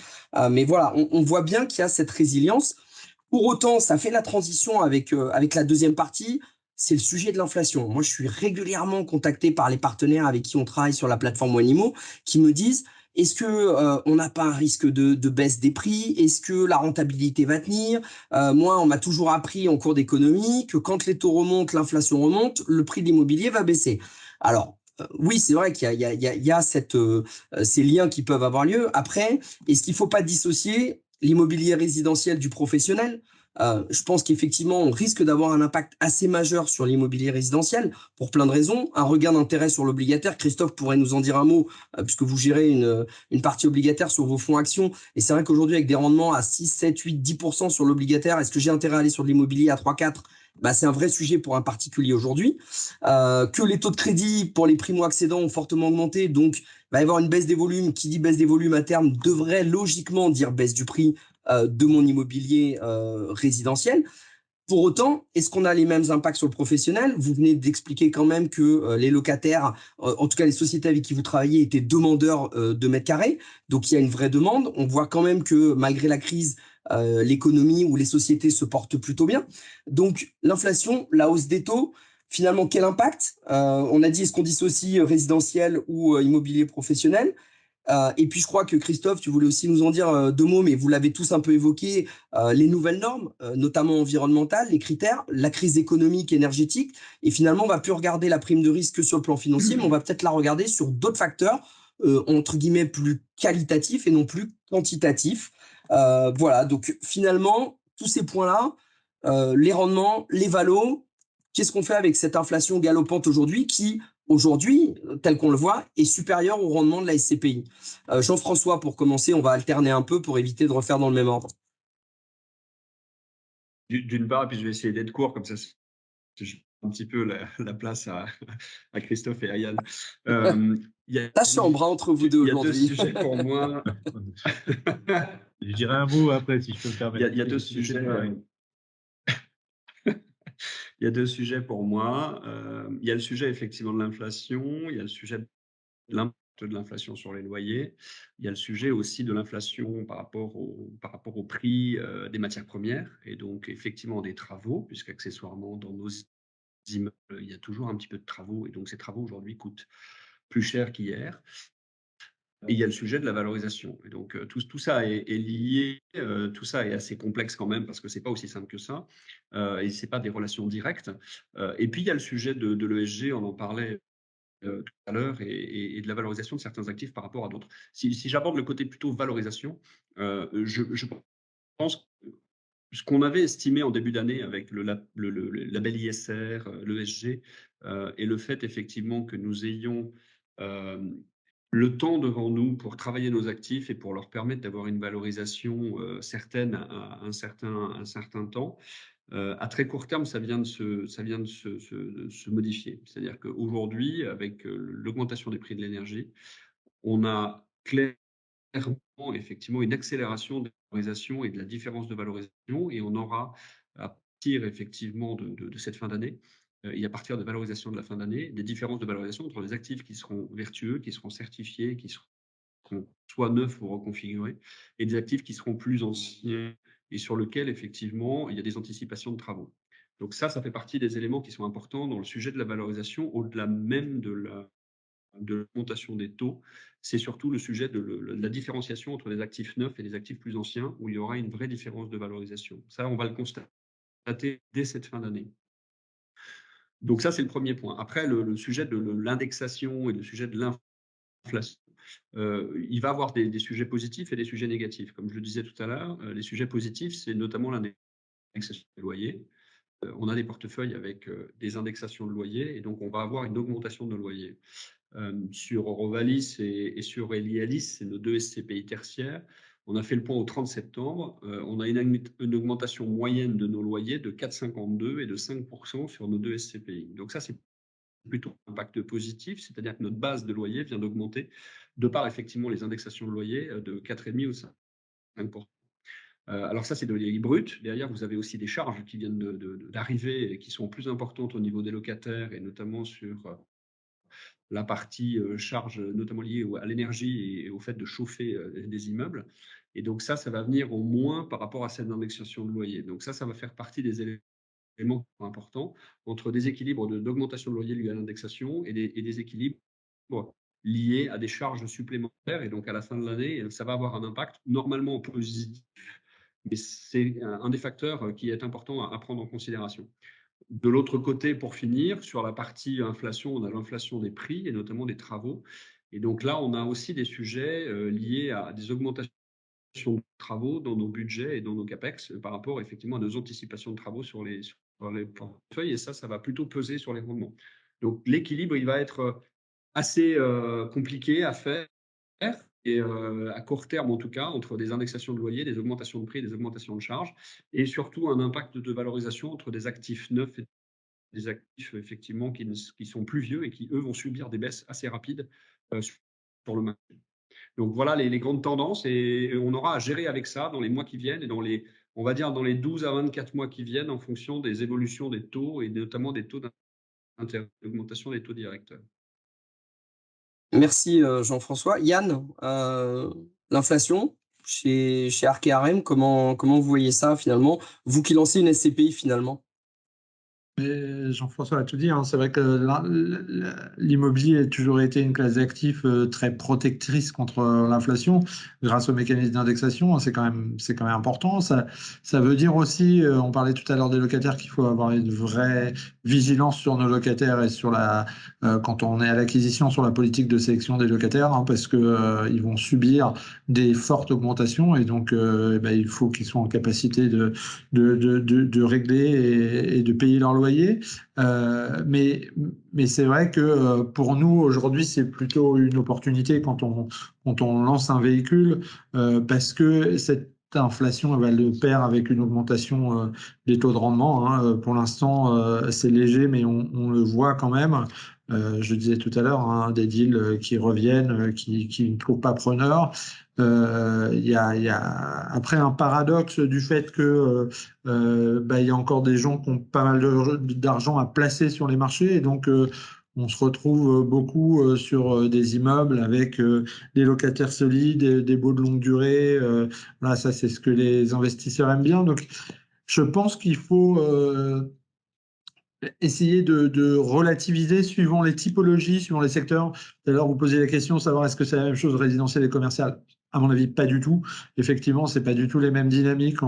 Mais voilà, on voit bien qu'il y a cette résilience. Pour autant, ça fait la transition avec la deuxième partie. C'est le sujet de l'inflation. Moi, je suis régulièrement contacté par les partenaires avec qui on travaille sur la plateforme Wanimo qui me disent est-ce que on n'a pas un risque de baisse des prix? Est-ce que la rentabilité va tenir? Moi, on m'a toujours appris en cours d'économie que quand les taux remontent, l'inflation remonte, le prix de l'immobilier va baisser. Alors, oui, c'est vrai qu'il y a ces liens qui peuvent avoir lieu. Après, est-ce qu'il ne faut pas dissocier l'immobilier résidentiel du professionnel? Je pense qu'effectivement, on risque d'avoir un impact assez majeur sur l'immobilier résidentiel pour plein de raisons. Un regain d'intérêt sur l'obligataire. Christophe pourrait nous en dire un mot, puisque vous gérez une partie obligataire sur vos fonds actions. Et c'est vrai qu'aujourd'hui, avec des rendements à 6, 7, 8, 10% sur l'obligataire, est-ce que j'ai intérêt à aller sur de l'immobilier à 3, 4? Bah, c'est un vrai sujet pour un particulier aujourd'hui. Que les taux de crédit pour les primo-accédants ont fortement augmenté, donc il va y avoir une baisse des volumes. Qui dit baisse des volumes à terme devrait logiquement dire baisse du prix de mon immobilier résidentiel. Pour autant, est-ce qu'on a les mêmes impacts sur le professionnel? Vous venez d'expliquer quand même que les locataires, en tout cas les sociétés avec qui vous travaillez, étaient demandeurs de mètres carrés. Donc il y a une vraie demande. On voit quand même que malgré la crise, l'économie ou les sociétés se portent plutôt bien. Donc l'inflation, la hausse des taux, finalement quel impact? On a dit, est-ce qu'on dissocie résidentiel ou immobilier professionnel? Et puis je crois que Christophe, tu voulais aussi nous en dire deux mots, mais vous l'avez tous un peu évoqué, les nouvelles normes, notamment environnementales, les critères, la crise économique, énergétique, et finalement on va plus regarder la prime de risque que sur le plan financier, mais on va peut-être la regarder sur d'autres facteurs, entre guillemets, plus qualitatifs et non plus quantitatifs. Voilà, donc finalement, tous ces points-là, les rendements, les valos, qu'est-ce qu'on fait avec cette inflation galopante aujourd'hui qui, aujourd'hui, tel qu'on le voit, est supérieur au rendement de la SCPI. Jean-François, pour commencer, on va alterner un peu pour éviter de refaire dans le même ordre. D'une part, et puis je vais essayer d'être court, comme ça je prends un petit peu la place à Christophe et à Yann. Il y a La chambre entre vous deux il y a deux aujourd'hui. sujets pour moi. Je dirais un mot après, si je peux me permettre. Il y a deux sujets. Il y a deux sujets pour moi. Il y a le sujet effectivement de l'inflation, il y a le sujet de l'impact de l'inflation sur les loyers, il y a le sujet aussi de l'inflation par rapport au prix des matières premières et donc effectivement des travaux, puisqu'accessoirement dans nos immeubles, il y a toujours un petit peu de travaux et donc ces travaux aujourd'hui coûtent plus cher qu'hier. Et il y a le sujet de la valorisation. Et donc, tout ça est lié, tout ça est assez complexe quand même, parce que ce n'est pas aussi simple que ça, et ce n'est pas des relations directes. Et puis, il y a le sujet de l'ESG, on en parlait tout à l'heure, et de la valorisation de certains actifs par rapport à d'autres. Si j'aborde le côté plutôt valorisation, je pense que ce qu'on avait estimé en début d'année avec le label ISR, l'ESG, et le fait effectivement que nous ayons le temps devant nous pour travailler nos actifs et pour leur permettre d'avoir une valorisation certaine à un certain temps. À très court terme, ça vient de se modifier. C'est-à-dire qu'aujourd'hui, avec l'augmentation des prix de l'énergie, on a clairement effectivement une accélération de la valorisation et de la différence de valorisation, et on aura à partir effectivement de cette fin d'année et à partir de valorisation de la fin d'année, des différences de valorisation entre les actifs qui seront vertueux, qui seront certifiés, qui seront soit neufs ou reconfigurés, et des actifs qui seront plus anciens et sur lesquels effectivement il y a des anticipations de travaux. Donc ça fait partie des éléments qui sont importants dans le sujet de la valorisation, au-delà même de l'augmentation des taux. C'est surtout le sujet de la différenciation entre les actifs neufs et les actifs plus anciens, où il y aura une vraie différence de valorisation. Ça, on va le constater dès cette fin d'année. Donc ça, c'est le premier point. Après, le sujet de l'indexation et le sujet de l'inflation, il va avoir des sujets positifs et des sujets négatifs. Comme je le disais tout à l'heure, les sujets positifs, c'est notamment l'indexation des loyers. On a des portefeuilles avec des indexations de loyers, et donc on va avoir une augmentation de nos loyers. Sur Orovalis et sur Elialis, c'est nos deux SCPI tertiaires. On a fait le point au 30 septembre. On a une augmentation moyenne de nos loyers de 4,52 et de 5% sur nos deux SCPI. Donc ça, c'est plutôt un impact positif, c'est-à-dire que notre base de loyer vient d'augmenter de par effectivement les indexations de loyer de 4,5 ou 5%. Alors ça, c'est de loyer brut. Derrière, vous avez aussi des charges qui viennent d'arriver et qui sont plus importantes au niveau des locataires, et notamment sur la partie charge, notamment liée à l'énergie et au fait de chauffer des immeubles. Et donc ça va venir au moins par rapport à cette indexation de loyer. Donc ça va faire partie des éléments importants entre des équilibres d'augmentation de loyer liés à l'indexation et des équilibres liés à des charges supplémentaires. Et donc à la fin de l'année, ça va avoir un impact normalement positif, mais c'est un des facteurs qui est important à prendre en considération. De l'autre côté, pour finir, sur la partie inflation, on a l'inflation des prix et notamment des travaux. Et donc là, on a aussi des sujets liés à des augmentations de travaux dans nos budgets et dans nos capex par rapport effectivement à nos anticipations de travaux sur les portefeuilles, et ça va plutôt peser sur les rendements. Donc l'équilibre, il va être assez compliqué à faire, et à court terme en tout cas, entre des indexations de loyer, des augmentations de prix, des augmentations de charges, et surtout un impact de valorisation entre des actifs neufs et des actifs effectivement qui sont plus vieux et qui, eux, vont subir des baisses assez rapides sur le marché. Donc voilà les grandes tendances, et on aura à gérer avec ça dans les mois qui viennent et on va dire dans les 12 à 24 mois qui viennent, en fonction des évolutions des taux et notamment des taux d'intérêt, l'augmentation des taux directeurs. Merci Jean-François. Yann, l'inflation chez Arkéarem, comment vous voyez ça finalement? Vous qui lancez une SCPI finalement. Mais Jean-François a tout dit, hein. C'est vrai que l'immobilier a toujours été une classe d'actifs très protectrice contre l'inflation grâce au mécanisme d'indexation. C'est quand même important. Ça veut dire aussi, on parlait tout à l'heure des locataires, qu'il faut avoir une vraie vigilance sur nos locataires et sur quand on est à l'acquisition, sur la politique de sélection des locataires, hein, parce que ils vont subir des fortes augmentations, et donc il faut qu'ils soient en capacité de régler et de payer leur loyer. Mais c'est vrai que pour nous aujourd'hui c'est plutôt une opportunité quand on lance un véhicule, parce que cette inflation elle va le pair avec une augmentation des taux de rendement, hein. Pour l'instant c'est léger, mais on le voit quand même. Je disais tout à l'heure, hein, des deals qui reviennent, qui ne trouvent pas preneur. Il y a après un paradoxe du fait que il y a encore des gens qui ont pas mal d'argent à placer sur les marchés, et donc on se retrouve beaucoup sur des immeubles avec des locataires solides, des baux de longue durée. Voilà, ça c'est ce que les investisseurs aiment bien. Donc je pense qu'il faut essayer de relativiser suivant les typologies, suivant les secteurs. Tout à l'heure, vous posiez la question, savoir est-ce que c'est la même chose résidentielle et commerciale. À mon avis, pas du tout. Effectivement, c'est pas du tout les mêmes dynamiques.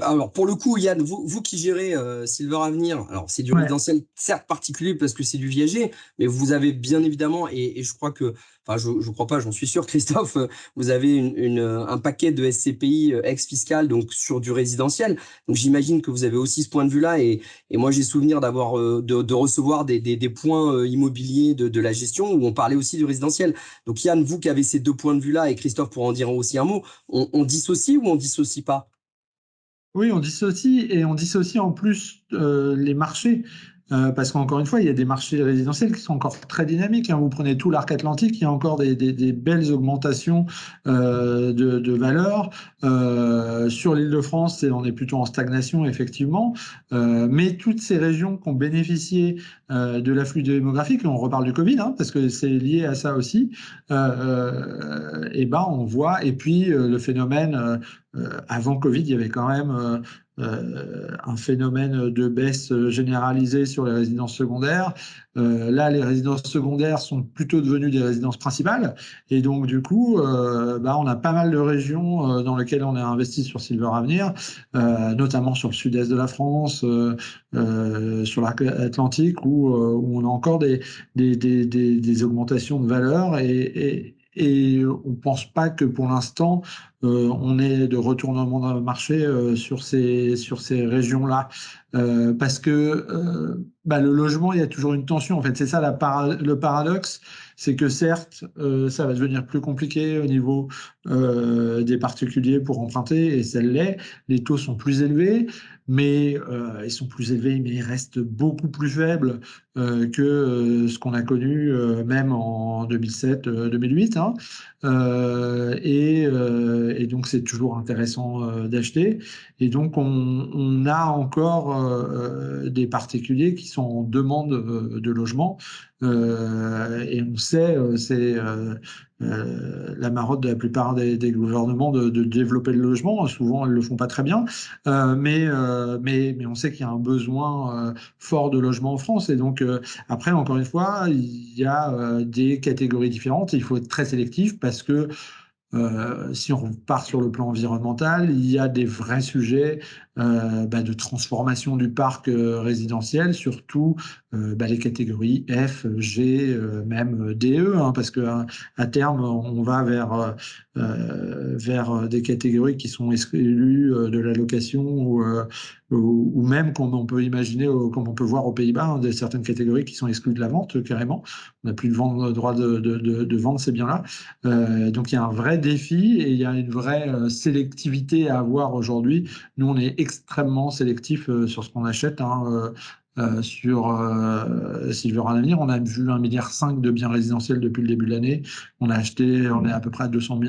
Alors pour le coup, Yann, vous qui gérez Silver Avenir, alors c'est du Ouais. résidentiel certes particulier parce que c'est du viager, mais vous avez bien évidemment, et je crois que, enfin je crois pas, j'en suis sûr, Christophe, vous avez un paquet de SCPI ex-fiscal, donc sur du résidentiel. Donc j'imagine que vous avez aussi ce point de vue-là, et moi j'ai souvenir d'avoir de recevoir des points immobiliers de la gestion où on parlait aussi du résidentiel. Donc Yann, vous qui avez ces deux points de vue-là, et Christophe pour en dire aussi un mot, on dissocie ou on dissocie pas? Oui, on dissocie, et on dissocie en plus les marchés. Parce qu'encore une fois, il y a des marchés résidentiels qui sont encore très dynamiques, hein. Vous prenez tout l'arc atlantique, il y a encore des belles augmentations de valeur. Sur l'Île-de-France, on est plutôt en stagnation, effectivement. Mais toutes ces régions qui ont bénéficié de l'afflux démographique, et on reparle du Covid, hein, parce que c'est lié à ça aussi, on voit. Et puis le phénomène, avant Covid, il y avait quand même un phénomène de baisse généralisée sur les résidences secondaires. Là, les résidences secondaires sont plutôt devenues des résidences principales. Et donc, du coup, on a pas mal de régions dans lesquelles on a investi sur Silver Avenir, notamment sur le sud-est de la France, sur l'arc atlantique, où on a encore des augmentations de valeur. Et on ne pense pas que pour l'instant, on ait de retournement dans le marché sur ces régions-là. Parce que le logement, il y a toujours une tension. En fait, c'est ça le paradoxe, c'est que certes, ça va devenir plus compliqué au niveau des particuliers pour emprunter, et ça l'est. Les taux sont plus élevés, mais ils sont plus élevés, mais ils restent beaucoup plus faibles que ce qu'on a connu même en 2007-2008. Hein. Et donc, c'est toujours intéressant d'acheter. Et donc, on a encore des particuliers qui sont en demande de logement. Et on sait, c'est la marotte de la plupart des gouvernements de développer le logement. Souvent, ils ne le font pas très bien. Mais on sait qu'il y a un besoin fort de logement en France. Et donc, après, encore une fois, il y a des catégories différentes. Il faut être très sélectif parce que si on part sur le plan environnemental, il y a des vrais sujets de transformation du parc résidentiel, surtout les catégories F, G, même DE, hein, parce qu'à terme, on va vers des catégories qui sont exclues de la location ou même, comme on peut imaginer, comme on peut voir aux Pays-Bas, hein, certaines catégories qui sont exclues de la vente carrément. On n'a plus de droit de vendre ces biens-là. Donc il y a un vrai défi et il y a une vraie sélectivité à avoir aujourd'hui. Nous, on est extrêmement sélectif sur ce qu'on achète. Hein, sur Silver à l'avenir, on a vu 1,5 milliard de biens résidentiels depuis le début de l'année. On est à peu près à 200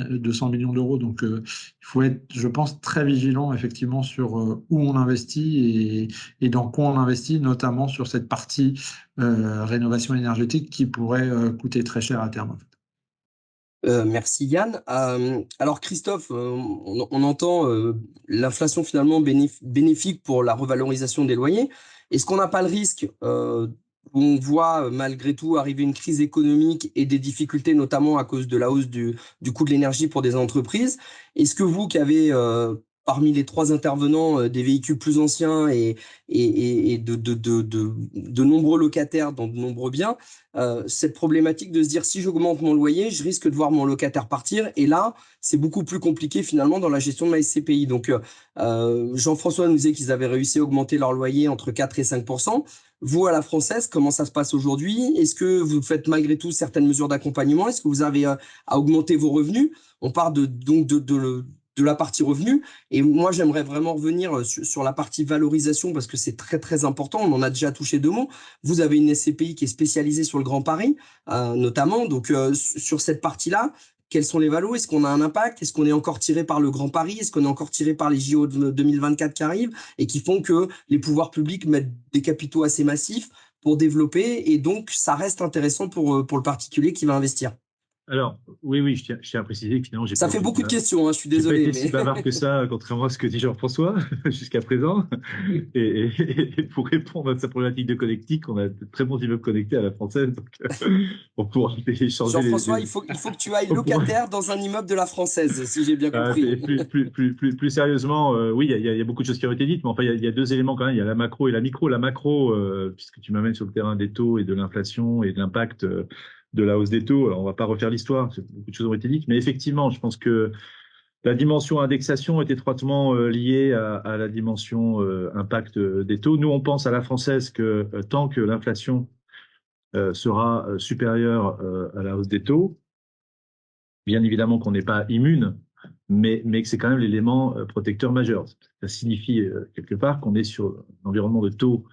millions d'euros. Donc, il faut être, je pense, très vigilant effectivement sur où on investit et dans quoi on investit, notamment sur cette partie rénovation énergétique qui pourrait coûter très cher à terme. En fait. Merci Yann. Alors Christophe, on entend l'inflation finalement bénéfique pour la revalorisation des loyers. Est-ce qu'on n'a pas le risque où on voit malgré tout arriver une crise économique et des difficultés notamment à cause de la hausse du coût de l'énergie pour des entreprises? Est-ce que vous qui avez parmi les 3 intervenants des véhicules plus anciens et de nombreux locataires dans de nombreux biens, cette problématique de se dire si j'augmente mon loyer, je risque de voir mon locataire partir. Et là, c'est beaucoup plus compliqué finalement dans la gestion de la SCPI. Donc, Jean-François nous disait qu'ils avaient réussi à augmenter leur loyer entre 4 et 5%. Vous, à la française, comment ça se passe aujourd'hui? Est-ce que vous faites malgré tout certaines mesures d'accompagnement? Est-ce que vous avez à augmenter vos revenus? On part donc de la partie revenu. Et moi, j'aimerais vraiment revenir sur la partie valorisation parce que c'est très, très important. On en a déjà touché 2 mots. Vous avez une SCPI qui est spécialisée sur le Grand Paris, notamment. Donc, sur cette partie-là, quels sont les valos? Est-ce qu'on a un impact? Est-ce qu'on est encore tiré par le Grand Paris? Est-ce qu'on est encore tiré par les JO de 2024 qui arrivent et qui font que les pouvoirs publics mettent des capitaux assez massifs pour développer? Et donc, ça reste intéressant pour le particulier qui va investir. Alors, oui, je tiens à préciser que finalement, ça fait beaucoup de questions, hein, je suis désolé. J'ai pas été si bavard que ça, contrairement à ce que dit Jean-François jusqu'à présent. Et pour répondre à sa problématique de connectique, on a de très bons immeubles connectés à la française, donc on pourra échanger. Jean-François, il faut que tu ailles locataire dans un immeuble de la française, si j'ai bien compris. Plus sérieusement, oui, il y a beaucoup de choses qui ont été dites, mais enfin, il y a 2 éléments quand même. Il y a la macro et la micro. La macro, puisque tu m'amènes sur le terrain des taux et de l'inflation et de l'impact de la hausse des taux. Alors, on ne va pas refaire l'histoire, beaucoup de choses ont été dites, mais effectivement, je pense que la dimension indexation est étroitement liée à la dimension impact des taux. Nous, on pense à la française que tant que l'inflation sera supérieure à la hausse des taux, bien évidemment qu'on n'est pas immune, mais que c'est quand même l'élément protecteur majeur. Ça signifie quelque part qu'on est sur un environnement de taux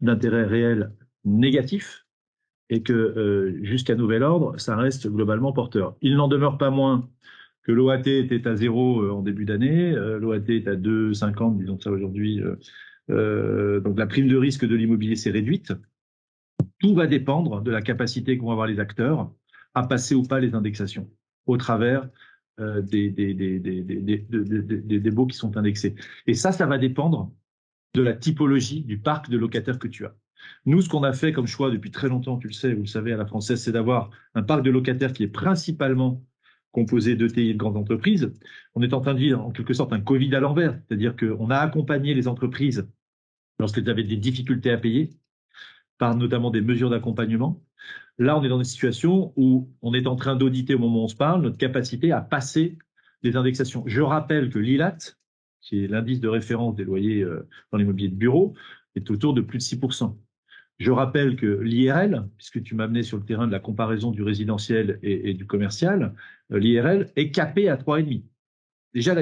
d'intérêt réel négatif, et que jusqu'à nouvel ordre, ça reste globalement porteur. Il n'en demeure pas moins que l'OAT était à 0 en début d'année, l'OAT est à 2,50, disons ça aujourd'hui, donc la prime de risque de l'immobilier s'est réduite. Tout va dépendre de la capacité qu'ont avoir les acteurs à passer ou pas les indexations au travers des baux qui sont indexés. Et ça va dépendre de la typologie du parc de locataires que tu as. Nous, ce qu'on a fait comme choix depuis très longtemps, tu le sais, vous le savez, à la française, c'est d'avoir un parc de locataires qui est principalement composé d'ETI et de grandes entreprises. On est en train de vivre en quelque sorte un Covid à l'envers, c'est-à-dire qu'on a accompagné les entreprises lorsqu'elles avaient des difficultés à payer, par notamment des mesures d'accompagnement. Là, on est dans une situation où on est en train d'auditer au moment où on se parle notre capacité à passer des indexations. Je rappelle que l'ILAT, qui est l'indice de référence des loyers dans l'immobilier de bureau, est autour de plus de 6%. Je rappelle que l'IRL, puisque tu m'as amené sur le terrain de la comparaison du résidentiel et du commercial, l'IRL est capé à 3,5. Déjà,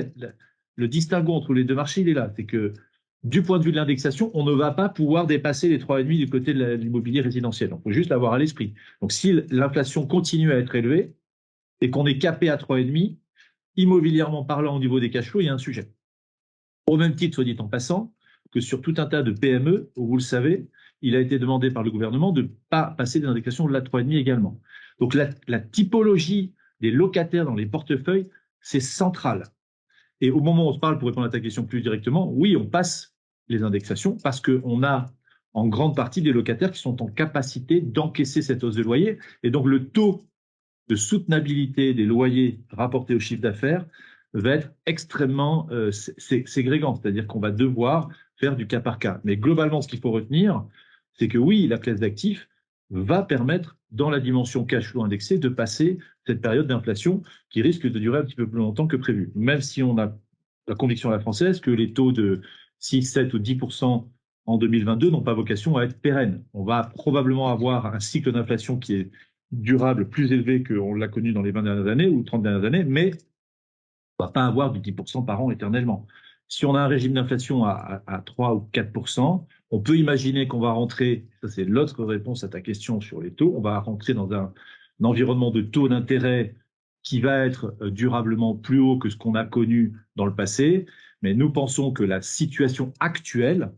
le distinguo entre les deux marchés, il est là. C'est que du point de vue de l'indexation, on ne va pas pouvoir dépasser les 3,5 du côté de l'immobilier résidentiel. Il faut juste l'avoir à l'esprit. Donc, si l'inflation continue à être élevée et qu'on est capé à 3,5, immobilièrement parlant au niveau des cash flows, il y a un sujet. Au même titre, soit dit en passant, que sur tout un tas de PME, où vous le savez, il a été demandé par le gouvernement de ne pas passer des indexations de la 3,5 également. Donc la typologie des locataires dans les portefeuilles, c'est central. Et au moment où on se parle, pour répondre à ta question plus directement, oui, on passe les indexations parce qu'on a en grande partie des locataires qui sont en capacité d'encaisser cette hausse de loyer. Et donc le taux de soutenabilité des loyers rapportés au chiffre d'affaires va être extrêmement ségrégant, c'est-à-dire qu'on va devoir faire du cas par cas. Mais globalement, ce qu'il faut retenir, c'est que oui, la classe d'actifs va permettre, dans la dimension cash flow indexée, de passer cette période d'inflation qui risque de durer un petit peu plus longtemps que prévu. Même si on a la conviction à la française que les taux de 6, 7 ou 10% en 2022 n'ont pas vocation à être pérennes. On va probablement avoir un cycle d'inflation qui est durable, plus élevé qu'on l'a connu dans les 20 dernières années ou 30 dernières années, mais on ne va pas avoir du 10% par an éternellement. Si on a un régime d'inflation à 3 ou 4%, on peut imaginer qu'on va rentrer, ça c'est l'autre réponse à ta question sur les taux, on va rentrer dans un environnement de taux d'intérêt qui va être durablement plus haut que ce qu'on a connu dans le passé, mais nous pensons que la situation actuelle,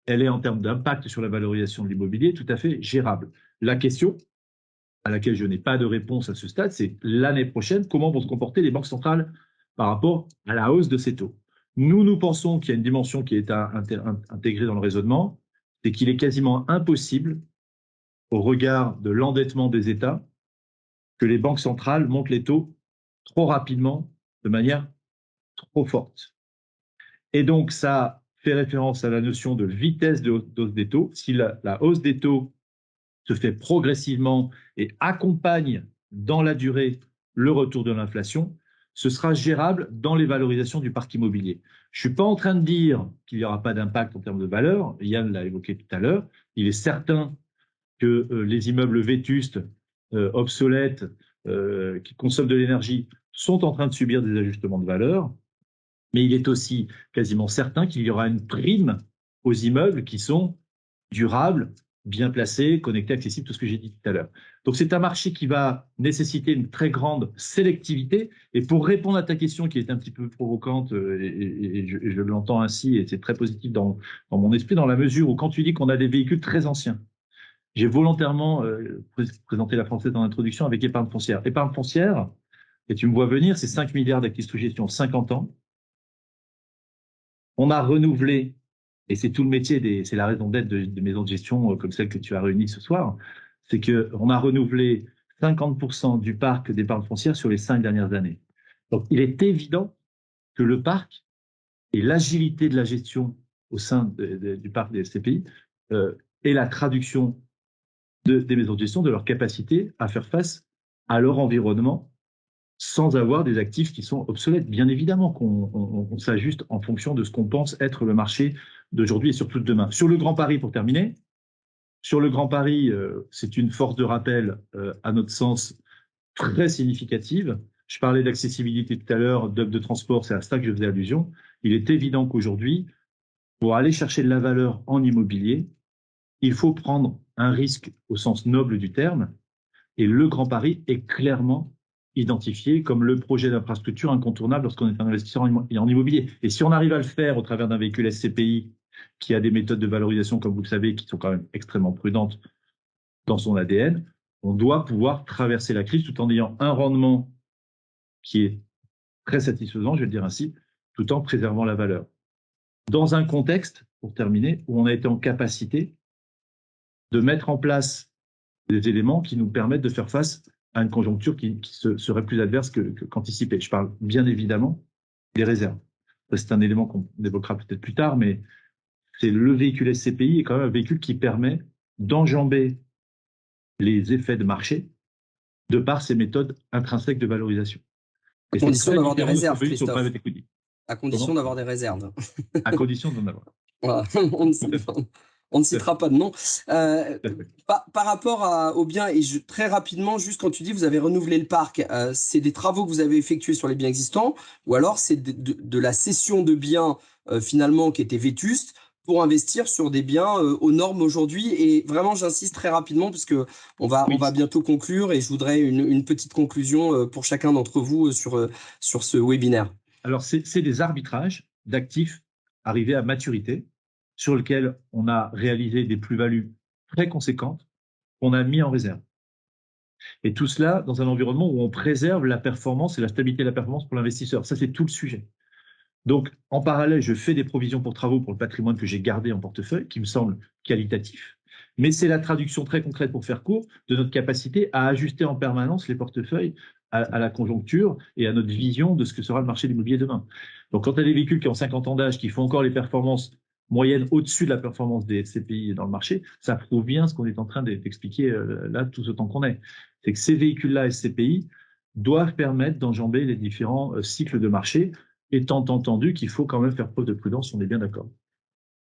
elle est en termes d'impact sur la valorisation de l'immobilier tout à fait gérable. La question à laquelle je n'ai pas de réponse à ce stade, c'est l'année prochaine, comment vont se comporter les banques centrales par rapport à la hausse de ces taux. Nous pensons qu'il y a une dimension qui est intégrée dans le raisonnement, c'est qu'il est quasiment impossible, au regard de l'endettement des États, que les banques centrales montent les taux trop rapidement, de manière trop forte. Et donc, ça fait référence à la notion de vitesse de hausse des taux. Si la hausse des taux se fait progressivement et accompagne dans la durée le retour de l'inflation, ce sera gérable dans les valorisations du parc immobilier. Je ne suis pas en train de dire qu'il n'y aura pas d'impact en termes de valeur. Yann l'a évoqué tout à l'heure. Il est certain que les immeubles vétustes, obsolètes, qui consomment de l'énergie, sont en train de subir des ajustements de valeur. Mais il est aussi quasiment certain qu'il y aura une prime aux immeubles qui sont durables, bien placés, connectés, accessibles, tout ce que j'ai dit tout à l'heure. Donc c'est un marché qui va nécessiter une très grande sélectivité. Et pour répondre à ta question qui est un petit peu provocante, et je l'entends ainsi, et c'est très positif dans mon esprit, dans la mesure où quand tu dis qu'on a des véhicules très anciens, j'ai volontairement présenté la française dans l'introduction avec épargne foncière. Épargne foncière, et tu me vois venir, c'est 5 milliards d'actifs sous gestion, 50 ans. On a renouvelé, et c'est tout le métier, c'est la raison d'être de maisons de gestion comme celle que tu as réunie ce soir, c'est qu'on a renouvelé 50% du parc d'épargne foncière sur les 5 dernières années. Donc, il est évident que le parc et l'agilité de la gestion au sein du parc des SCPI est la traduction des maisons de gestion, de leur capacité à faire face à leur environnement sans avoir des actifs qui sont obsolètes. Bien évidemment qu'on s'ajuste en fonction de ce qu'on pense être le marché d'aujourd'hui et surtout de demain. Sur le Grand Paris, pour terminer, sur le Grand Paris, c'est une force de rappel, à notre sens, très significative. Je parlais d'accessibilité tout à l'heure, d'hub de transport, c'est à ça que je faisais allusion. Il est évident qu'aujourd'hui, pour aller chercher de la valeur en immobilier, il faut prendre un risque au sens noble du terme, et le Grand Paris est clairement identifié comme le projet d'infrastructure incontournable lorsqu'on est un investisseur en immobilier. Et si on arrive à le faire au travers d'un véhicule SCPI qui a des méthodes de valorisation, comme vous le savez, qui sont quand même extrêmement prudentes dans son ADN, on doit pouvoir traverser la crise tout en ayant un rendement qui est très satisfaisant, je vais le dire ainsi, tout en préservant la valeur. Dans un contexte, pour terminer, où on a été en capacité de mettre en place des éléments qui nous permettent de faire face à une conjoncture qui serait plus adverse qu'anticipée. Je parle bien évidemment des réserves. C'est un élément qu'on évoquera peut-être plus tard, mais c'est le véhicule SCPI est quand même un véhicule qui permet d'enjamber les effets de marché de par ses méthodes intrinsèques de valorisation. À condition d'avoir des réserves, Christophe. À condition d'avoir des réserves. À condition d'en avoir. Voilà. On ne citera pas de nom. Par rapport aux biens, et très rapidement, juste quand tu dis vous avez renouvelé le parc, c'est des travaux que vous avez effectués sur les biens existants, ou alors c'est de la cession de biens finalement qui étaient vétustes pour investir sur des biens aux normes aujourd'hui. Et vraiment, j'insiste très rapidement parce que on va bientôt conclure, et je voudrais une petite conclusion pour chacun d'entre vous sur ce webinaire. Alors, c'est des arbitrages d'actifs arrivés à maturité, sur lequel on a réalisé des plus-values très conséquentes qu'on a mis en réserve. Et tout cela dans un environnement où on préserve la performance et la stabilité de la performance pour l'investisseur. Ça, c'est tout le sujet. Donc, en parallèle, je fais des provisions pour travaux pour le patrimoine que j'ai gardé en portefeuille, qui me semble qualitatif. Mais c'est la traduction très concrète, pour faire court, de notre capacité à ajuster en permanence les portefeuilles à la conjoncture et à notre vision de ce que sera le marché de l'immobilier demain. Donc, quand tu as des véhicules qui ont 50 ans d'âge, qui font encore les performances moyenne au-dessus de la performance des SCPI dans le marché, ça prouve bien ce qu'on est en train d'expliquer là tout ce temps qu'on est. C'est que ces véhicules-là SCPI doivent permettre d'enjamber les différents cycles de marché, étant entendu qu'il faut quand même faire preuve de prudence, on est bien d'accord.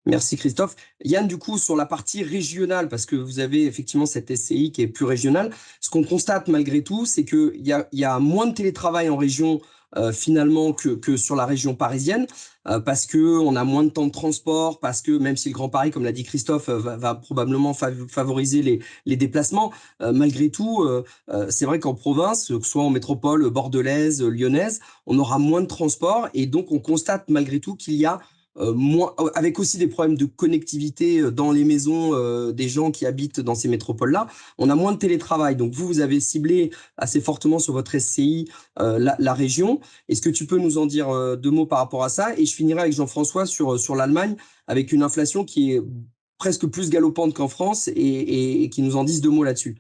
Merci Christophe. Yann, du coup, sur la partie régionale, parce que vous avez effectivement cette SCI qui est plus régionale, ce qu'on constate malgré tout, c'est qu'il y a moins de télétravail en région finalement que sur la région parisienne, parce qu'on a moins de temps de transport, parce que même si le Grand Paris, comme l'a dit Christophe, va probablement favoriser les déplacements, malgré tout, c'est vrai qu'en province, que ce soit en métropole bordelaise, lyonnaise, on aura moins de transport, et donc on constate malgré tout qu'il y a moins, avec aussi des problèmes de connectivité dans les maisons des gens qui habitent dans ces métropoles-là, on a moins de télétravail. Donc vous avez ciblé assez fortement sur votre SCI la région. Est-ce que tu peux nous en dire deux mots par rapport à ça? Et je finirai avec Jean-François sur l'Allemagne, avec une inflation qui est presque plus galopante qu'en France et qui nous en dise deux mots là-dessus.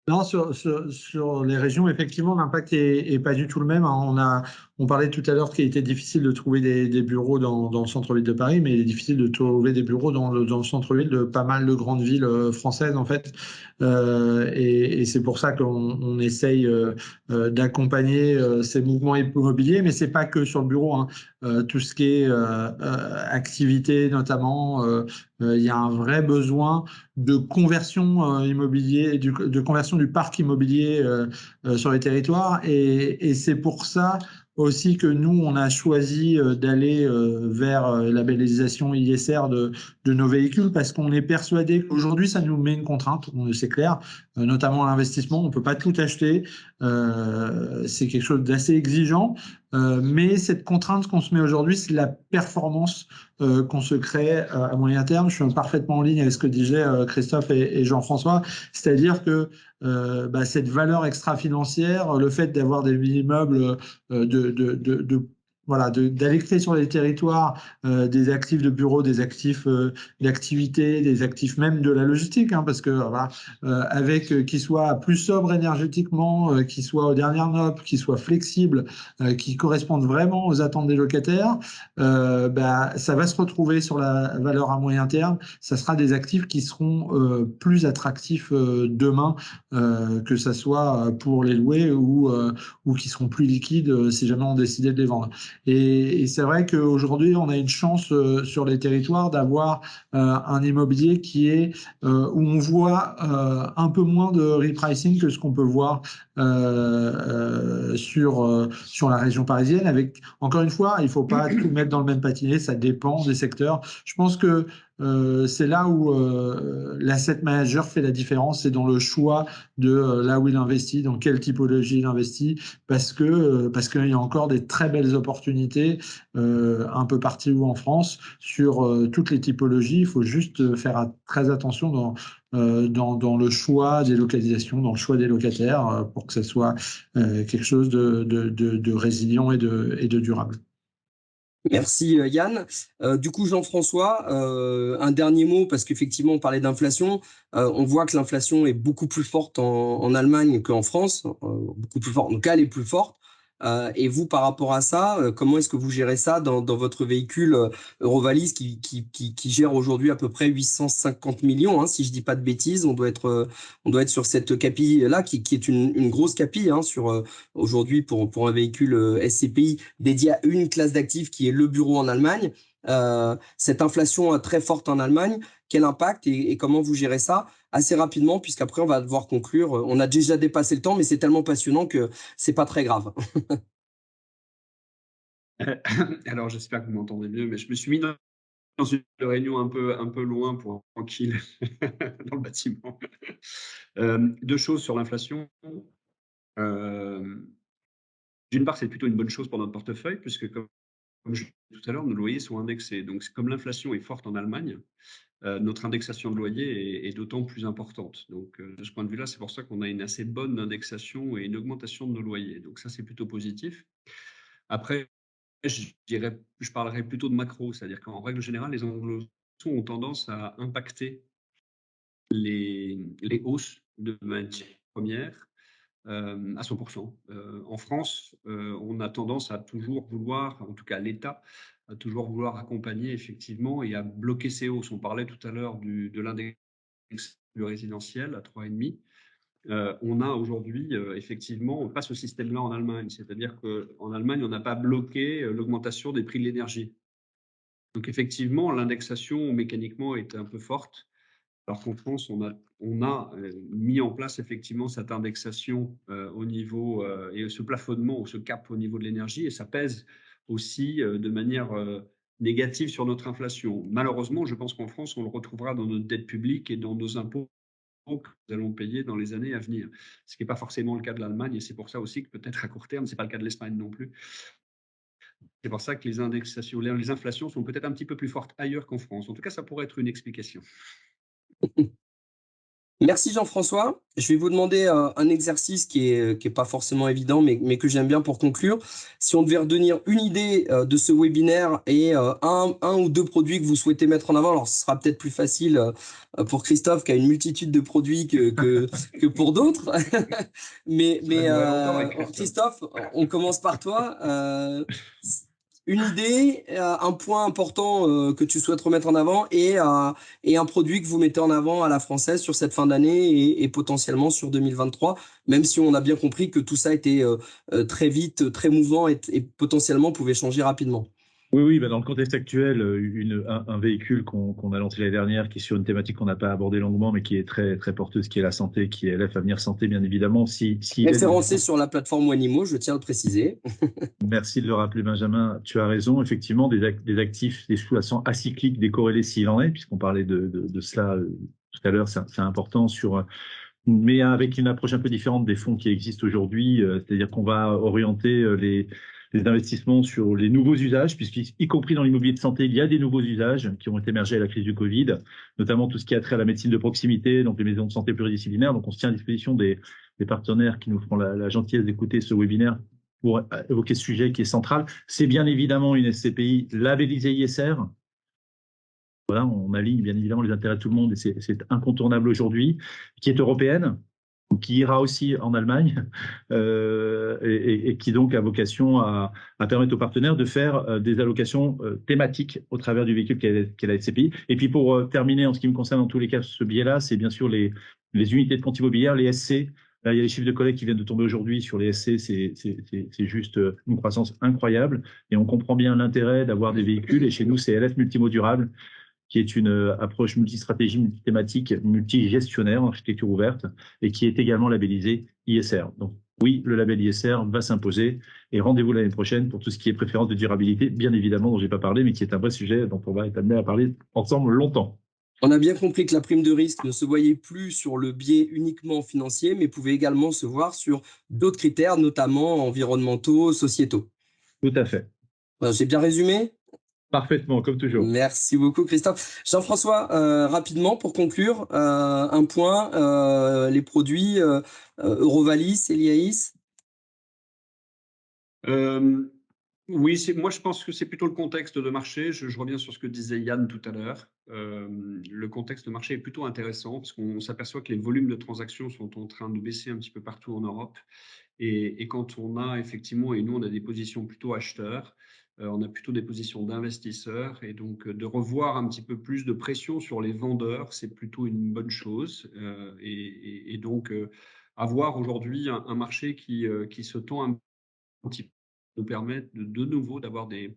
Non, sur les régions, effectivement, l'impact est pas du tout le même, hein. On parlait tout à l'heure qu'il était difficile de trouver des bureaux dans le centre-ville de Paris, mais il est difficile de trouver des bureaux dans le centre-ville de pas mal de grandes villes françaises, en fait. Et c'est pour ça qu'on essaye d'accompagner ces mouvements immobiliers, mais c'est pas que sur le bureau, hein. Tout ce qui est activité, notamment, il y a un vrai besoin de conversion immobilier, de conversion du parc immobilier sur les territoires. Et c'est pour ça aussi que nous, on a choisi d'aller vers la labellisation ISR de nos véhicules, parce qu'on est persuadé qu'aujourd'hui, ça nous met une contrainte, c'est clair, notamment à l'investissement. On ne peut pas tout acheter. C'est quelque chose d'assez exigeant. Mais cette contrainte qu'on se met aujourd'hui, c'est la performance qu'on se crée à moyen terme. Je suis parfaitement en ligne avec ce que disaient Christophe et Jean-François, c'est-à-dire que cette valeur extra-financière, le fait d'avoir des immeubles voilà, d'aller créer sur les territoires des actifs de bureau, des actifs d'activité, des actifs même de la logistique, hein, parce que voilà, avec qu'ils soient plus sobres énergétiquement, qu'ils soient aux dernières normes, qu'ils soient flexibles, qui correspondent vraiment aux attentes des locataires, ça va se retrouver sur la valeur à moyen terme. Ça sera des actifs qui seront plus attractifs demain, que ça soit pour les louer ou qui seront plus liquides si jamais on décidait de les vendre. Et c'est vrai qu'aujourd'hui, on a une chance sur les territoires d'avoir un immobilier qui est où on voit un peu moins de repricing que ce qu'on peut voir sur la région parisienne. Avec, encore une fois, il ne faut pas tout mettre dans le même panier, ça dépend des secteurs. Je pense que c'est là où l'asset manager fait la différence, c'est dans le choix de là où il investit, dans quelle typologie il investit, parce qu'il y a encore des très belles opportunités un peu partout en France sur toutes les typologies. Il faut juste faire très attention dans le choix des localisations, dans le choix des locataires, pour que ce soit quelque chose de résilient et de durable. Merci Yann. Du coup, Jean-François, un dernier mot, parce qu'effectivement, on parlait d'inflation. On voit que l'inflation est beaucoup plus forte en Allemagne qu'en France, beaucoup plus forte. Donc, elle est plus forte. Et vous, par rapport à ça, comment est-ce que vous gérez ça dans votre véhicule Eurovalise qui gère aujourd'hui à peu près 850 millions, hein, si je dis pas de bêtises. On doit être sur cette CAPI-là, qui est une grosse CAPI, hein, aujourd'hui pour un véhicule SCPI dédié à une classe d'actifs qui est le bureau en Allemagne. Cette inflation très forte en Allemagne, quel impact et comment vous gérez ça? Assez rapidement, puisqu'après on va devoir conclure. On a déjà dépassé le temps, mais c'est tellement passionnant que c'est pas très grave. Alors, j'espère que vous m'entendez mieux, mais je me suis mis dans une réunion un peu loin pour être tranquille dans le bâtiment. Deux choses sur l'inflation. D'une part, c'est plutôt une bonne chose pour notre portefeuille, puisque comme je disais tout à l'heure, nos loyers sont indexés. Donc, comme l'inflation est forte en Allemagne, notre indexation de loyer est d'autant plus importante. Donc, de ce point de vue-là, c'est pour ça qu'on a une assez bonne indexation et une augmentation de nos loyers. Donc, ça, c'est plutôt positif. Après, je parlerai plutôt de macro, c'est-à-dire qu'en règle générale, les anglo-saxons ont tendance à impacter les hausses de matières premières à 100%. En France, on a tendance à toujours vouloir, en tout cas l'État, à toujours vouloir accompagner effectivement et à bloquer ces hausses. On parlait tout à l'heure de l'index du résidentiel à 3,5. On a aujourd'hui effectivement pas ce système-là en Allemagne. C'est-à-dire qu'en Allemagne, on n'a pas bloqué l'augmentation des prix de l'énergie. Donc effectivement, l'indexation mécaniquement est un peu forte. Alors qu'en France, on a mis en place effectivement cette indexation au niveau et ce plafonnement ou ce cap au niveau de l'énergie, et ça pèse aussi de manière négative sur notre inflation. Malheureusement, je pense qu'en France, on le retrouvera dans notre dette publique et dans nos impôts que nous allons payer dans les années à venir. Ce qui n'est pas forcément le cas de l'Allemagne, et c'est pour ça aussi que peut-être à court terme, ce n'est pas le cas de l'Espagne non plus. C'est pour ça que les indexations, les inflations sont peut-être un petit peu plus fortes ailleurs qu'en France. En tout cas, ça pourrait être une explication. Merci Jean-François. Je vais vous demander un exercice qui est pas forcément évident, mais que j'aime bien pour conclure. Si on devait retenir une idée de ce webinaire et un ou deux produits que vous souhaitez mettre en avant, alors ce sera peut-être plus facile pour Christophe qui a une multitude de produits que pour d'autres. mais Christophe, on commence par toi. Une idée, un point important que tu souhaites remettre en avant et un produit que vous mettez en avant à la française sur cette fin d'année et potentiellement sur 2023, même si on a bien compris que tout ça était très vite, très mouvant et potentiellement pouvait changer rapidement. Oui, dans le contexte actuel, un véhicule qu'on a lancé l'année dernière, qui est sur une thématique qu'on n'a pas abordée longuement, mais qui est très, très porteuse, qui est la santé, qui est LF Avenir Santé, bien évidemment. Référencé sur la plateforme Wanimo, je tiens à le préciser. Merci de le rappeler, Benjamin. Tu as raison. Effectivement, des actifs, des sous-jacents acycliques décorrélés s'il en est, puisqu'on parlait de cela tout à l'heure, c'est important mais avec une approche un peu différente des fonds qui existent aujourd'hui, c'est-à-dire qu'on va orienter les investissements sur les nouveaux usages, puisqu'y compris dans l'immobilier de santé, il y a des nouveaux usages qui ont émergé à la crise du Covid, notamment tout ce qui a trait à la médecine de proximité, donc les maisons de santé pluridisciplinaires. Donc on se tient à disposition des partenaires qui nous feront la gentillesse d'écouter ce webinaire pour évoquer ce sujet qui est central. C'est bien évidemment une SCPI labellisée ISR. Voilà, on aligne bien évidemment les intérêts de tout le monde et c'est incontournable aujourd'hui, qui est européenne, qui ira aussi en Allemagne et qui donc a vocation à permettre aux partenaires de faire des allocations thématiques au travers du véhicule qu'est la SCPI. Et puis pour terminer, en ce qui me concerne, dans tous les cas, ce biais-là, c'est bien sûr les unités de compte immobilière, les SC. Là, il y a les chiffres de collecte qui viennent de tomber aujourd'hui sur les SC, c'est juste une croissance incroyable. Et on comprend bien l'intérêt d'avoir des véhicules. Et chez nous, c'est LF Multimo Durable, qui est une approche multistratégie, multithématique, multigestionnaire en architecture ouverte et qui est également labellisé ISR. Donc oui, le label ISR va s'imposer et rendez-vous l'année prochaine pour tout ce qui est préférence de durabilité, bien évidemment, dont je n'ai pas parlé, mais qui est un vrai sujet dont on va être amené à parler ensemble longtemps. On a bien compris que la prime de risque ne se voyait plus sur le biais uniquement financier, mais pouvait également se voir sur d'autres critères, notamment environnementaux, sociétaux. Tout à fait. J'ai bien résumé ? Parfaitement, comme toujours. Merci beaucoup, Christophe. Jean-François, rapidement, pour conclure, un point, les produits Eurovalis, Eliaïs. Oui, moi je pense que c'est plutôt le contexte de marché. Je reviens sur ce que disait Yann tout à l'heure. Le contexte de marché est plutôt intéressant parce qu'on s'aperçoit que les volumes de transactions sont en train de baisser un petit peu partout en Europe. Et quand on a effectivement, et nous on a des positions plutôt acheteurs, on a plutôt des positions d'investisseurs, et donc de revoir un petit peu plus de pression sur les vendeurs, c'est plutôt une bonne chose. Et donc avoir aujourd'hui un marché qui se tend un petit peu, nous permettre de nouveau d'avoir des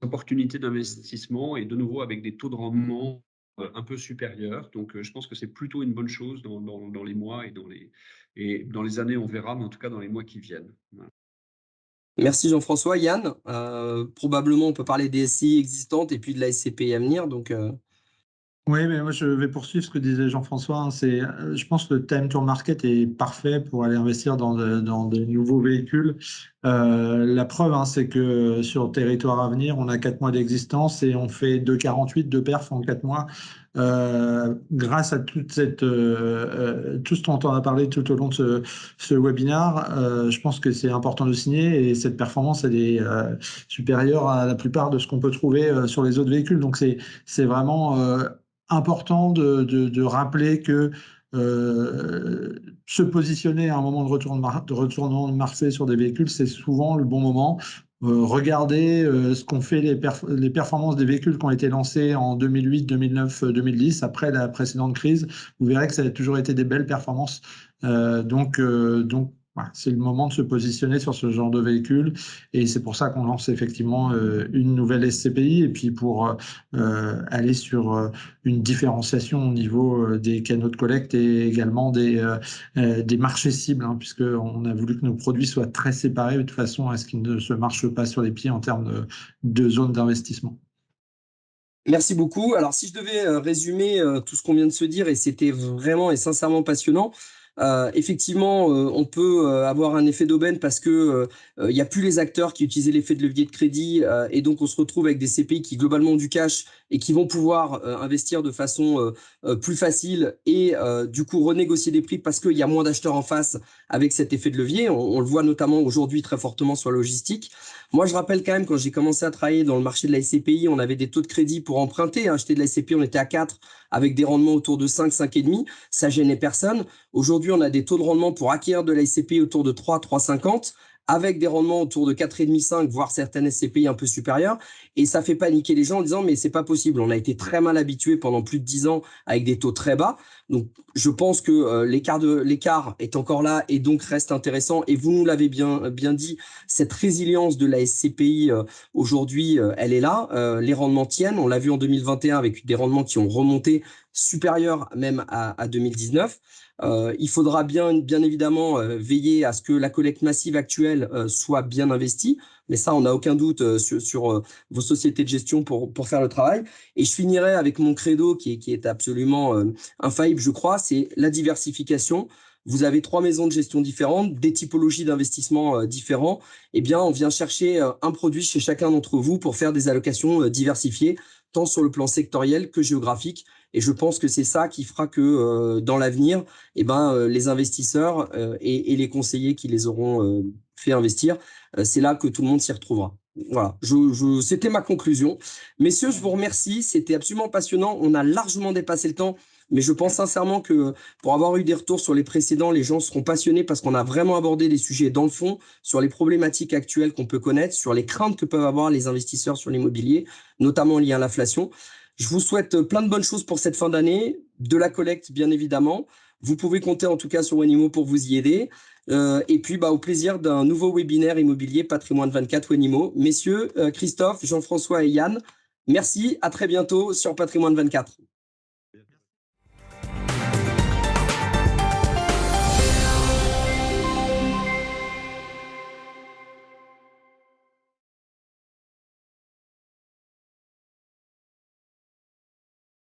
opportunités d'investissement et de nouveau avec des taux de rendement un peu supérieurs. Donc, je pense que c'est plutôt une bonne chose dans les mois et dans les années, on verra, mais en tout cas dans les mois qui viennent. Voilà. Merci Jean-François. Yann, probablement on peut parler des SCI existantes et puis de la SCPI à venir. Donc, Oui, mais moi je vais poursuivre ce que disait Jean-François. Hein. Je pense que le time to market est parfait pour aller investir dans des nouveaux véhicules. La preuve, hein, c'est que sur Territoire à venir, on a 4 mois d'existence et on fait 2,48 de perf en 4 mois. Grâce à tout ce dont on a parlé tout au long de ce webinaire, je pense que c'est important de signer et cette performance elle est supérieure à la plupart de ce qu'on peut trouver sur les autres véhicules. Donc c'est vraiment important de rappeler que se positionner à un moment de retournement de marché sur des véhicules, c'est souvent le bon moment. regardez ce qu'ont fait les performances des véhicules qui ont été lancés en 2008, 2009, 2010, après la précédente crise, vous verrez que ça a toujours été des belles performances. Donc voilà, c'est le moment de se positionner sur ce genre de véhicule et c'est pour ça qu'on lance effectivement une nouvelle SCPI et puis pour aller sur une différenciation au niveau des canaux de collecte et également des marchés cibles, hein, puisqu'on a voulu que nos produits soient très séparés de façon à ce qu'ils ne se marchent pas sur les pieds en termes de zones d'investissement. Merci beaucoup. Alors, si je devais résumer tout ce qu'on vient de se dire, et c'était vraiment et sincèrement passionnant, effectivement, on peut avoir un effet d'aubaine parce que il n'y a plus les acteurs qui utilisaient l'effet de levier de crédit et donc on se retrouve avec des CPI qui globalement ont du cash et qui vont pouvoir investir de façon plus facile et du coup renégocier des prix parce qu'il y a moins d'acheteurs en face avec cet effet de levier. On le voit notamment aujourd'hui très fortement sur la logistique. Moi, je rappelle quand même, quand j'ai commencé à travailler dans le marché de la SCPI, on avait des taux de crédit pour emprunter. Acheter de la SCPI, on était à 4 avec des rendements autour de 5, 5,5. Ça gênait personne. Aujourd'hui, on a des taux de rendement pour acquérir de la SCPI autour de 3, 3,50 avec des rendements autour de 4,5, 5, voire certaines SCPI un peu supérieures. Et ça fait paniquer les gens en disant, mais c'est pas possible. On a été très mal habitués pendant plus de 10 ans avec des taux très bas. Donc, je pense que l'écart est encore là et donc reste intéressant. Et vous nous l'avez bien dit, cette résilience de la SCPI aujourd'hui, elle est là. Les rendements tiennent. On l'a vu en 2021 avec des rendements qui ont remonté supérieurs même à 2019. Il faudra bien évidemment veiller à ce que la collecte massive actuelle soit bien investie. Mais ça, on n'a aucun doute sur vos sociétés de gestion pour faire le travail. Et je finirai avec mon credo qui est absolument infaillible, je crois, c'est la diversification. Vous avez 3 maisons de gestion différentes, des typologies d'investissement différents. Eh bien, on vient chercher un produit chez chacun d'entre vous pour faire des allocations diversifiées, tant sur le plan sectoriel que géographique. Et je pense que c'est ça qui fera que dans l'avenir, les investisseurs et les conseillers qui les auront fait investir, c'est là que tout le monde s'y retrouvera. Voilà, c'était ma conclusion. Messieurs, je vous remercie, c'était absolument passionnant. On a largement dépassé le temps, mais je pense sincèrement que pour avoir eu des retours sur les précédents, les gens seront passionnés parce qu'on a vraiment abordé les sujets dans le fond, sur les problématiques actuelles qu'on peut connaître, sur les craintes que peuvent avoir les investisseurs sur l'immobilier, notamment liées à l'inflation. Je vous souhaite plein de bonnes choses pour cette fin d'année, de la collecte bien évidemment. Vous pouvez compter en tout cas sur Wenimo pour vous y aider. Et puis au plaisir d'un nouveau webinaire immobilier Patrimoine 24 Wenimo. Messieurs, Christophe, Jean-François et Yann, merci, à très bientôt sur Patrimoine 24.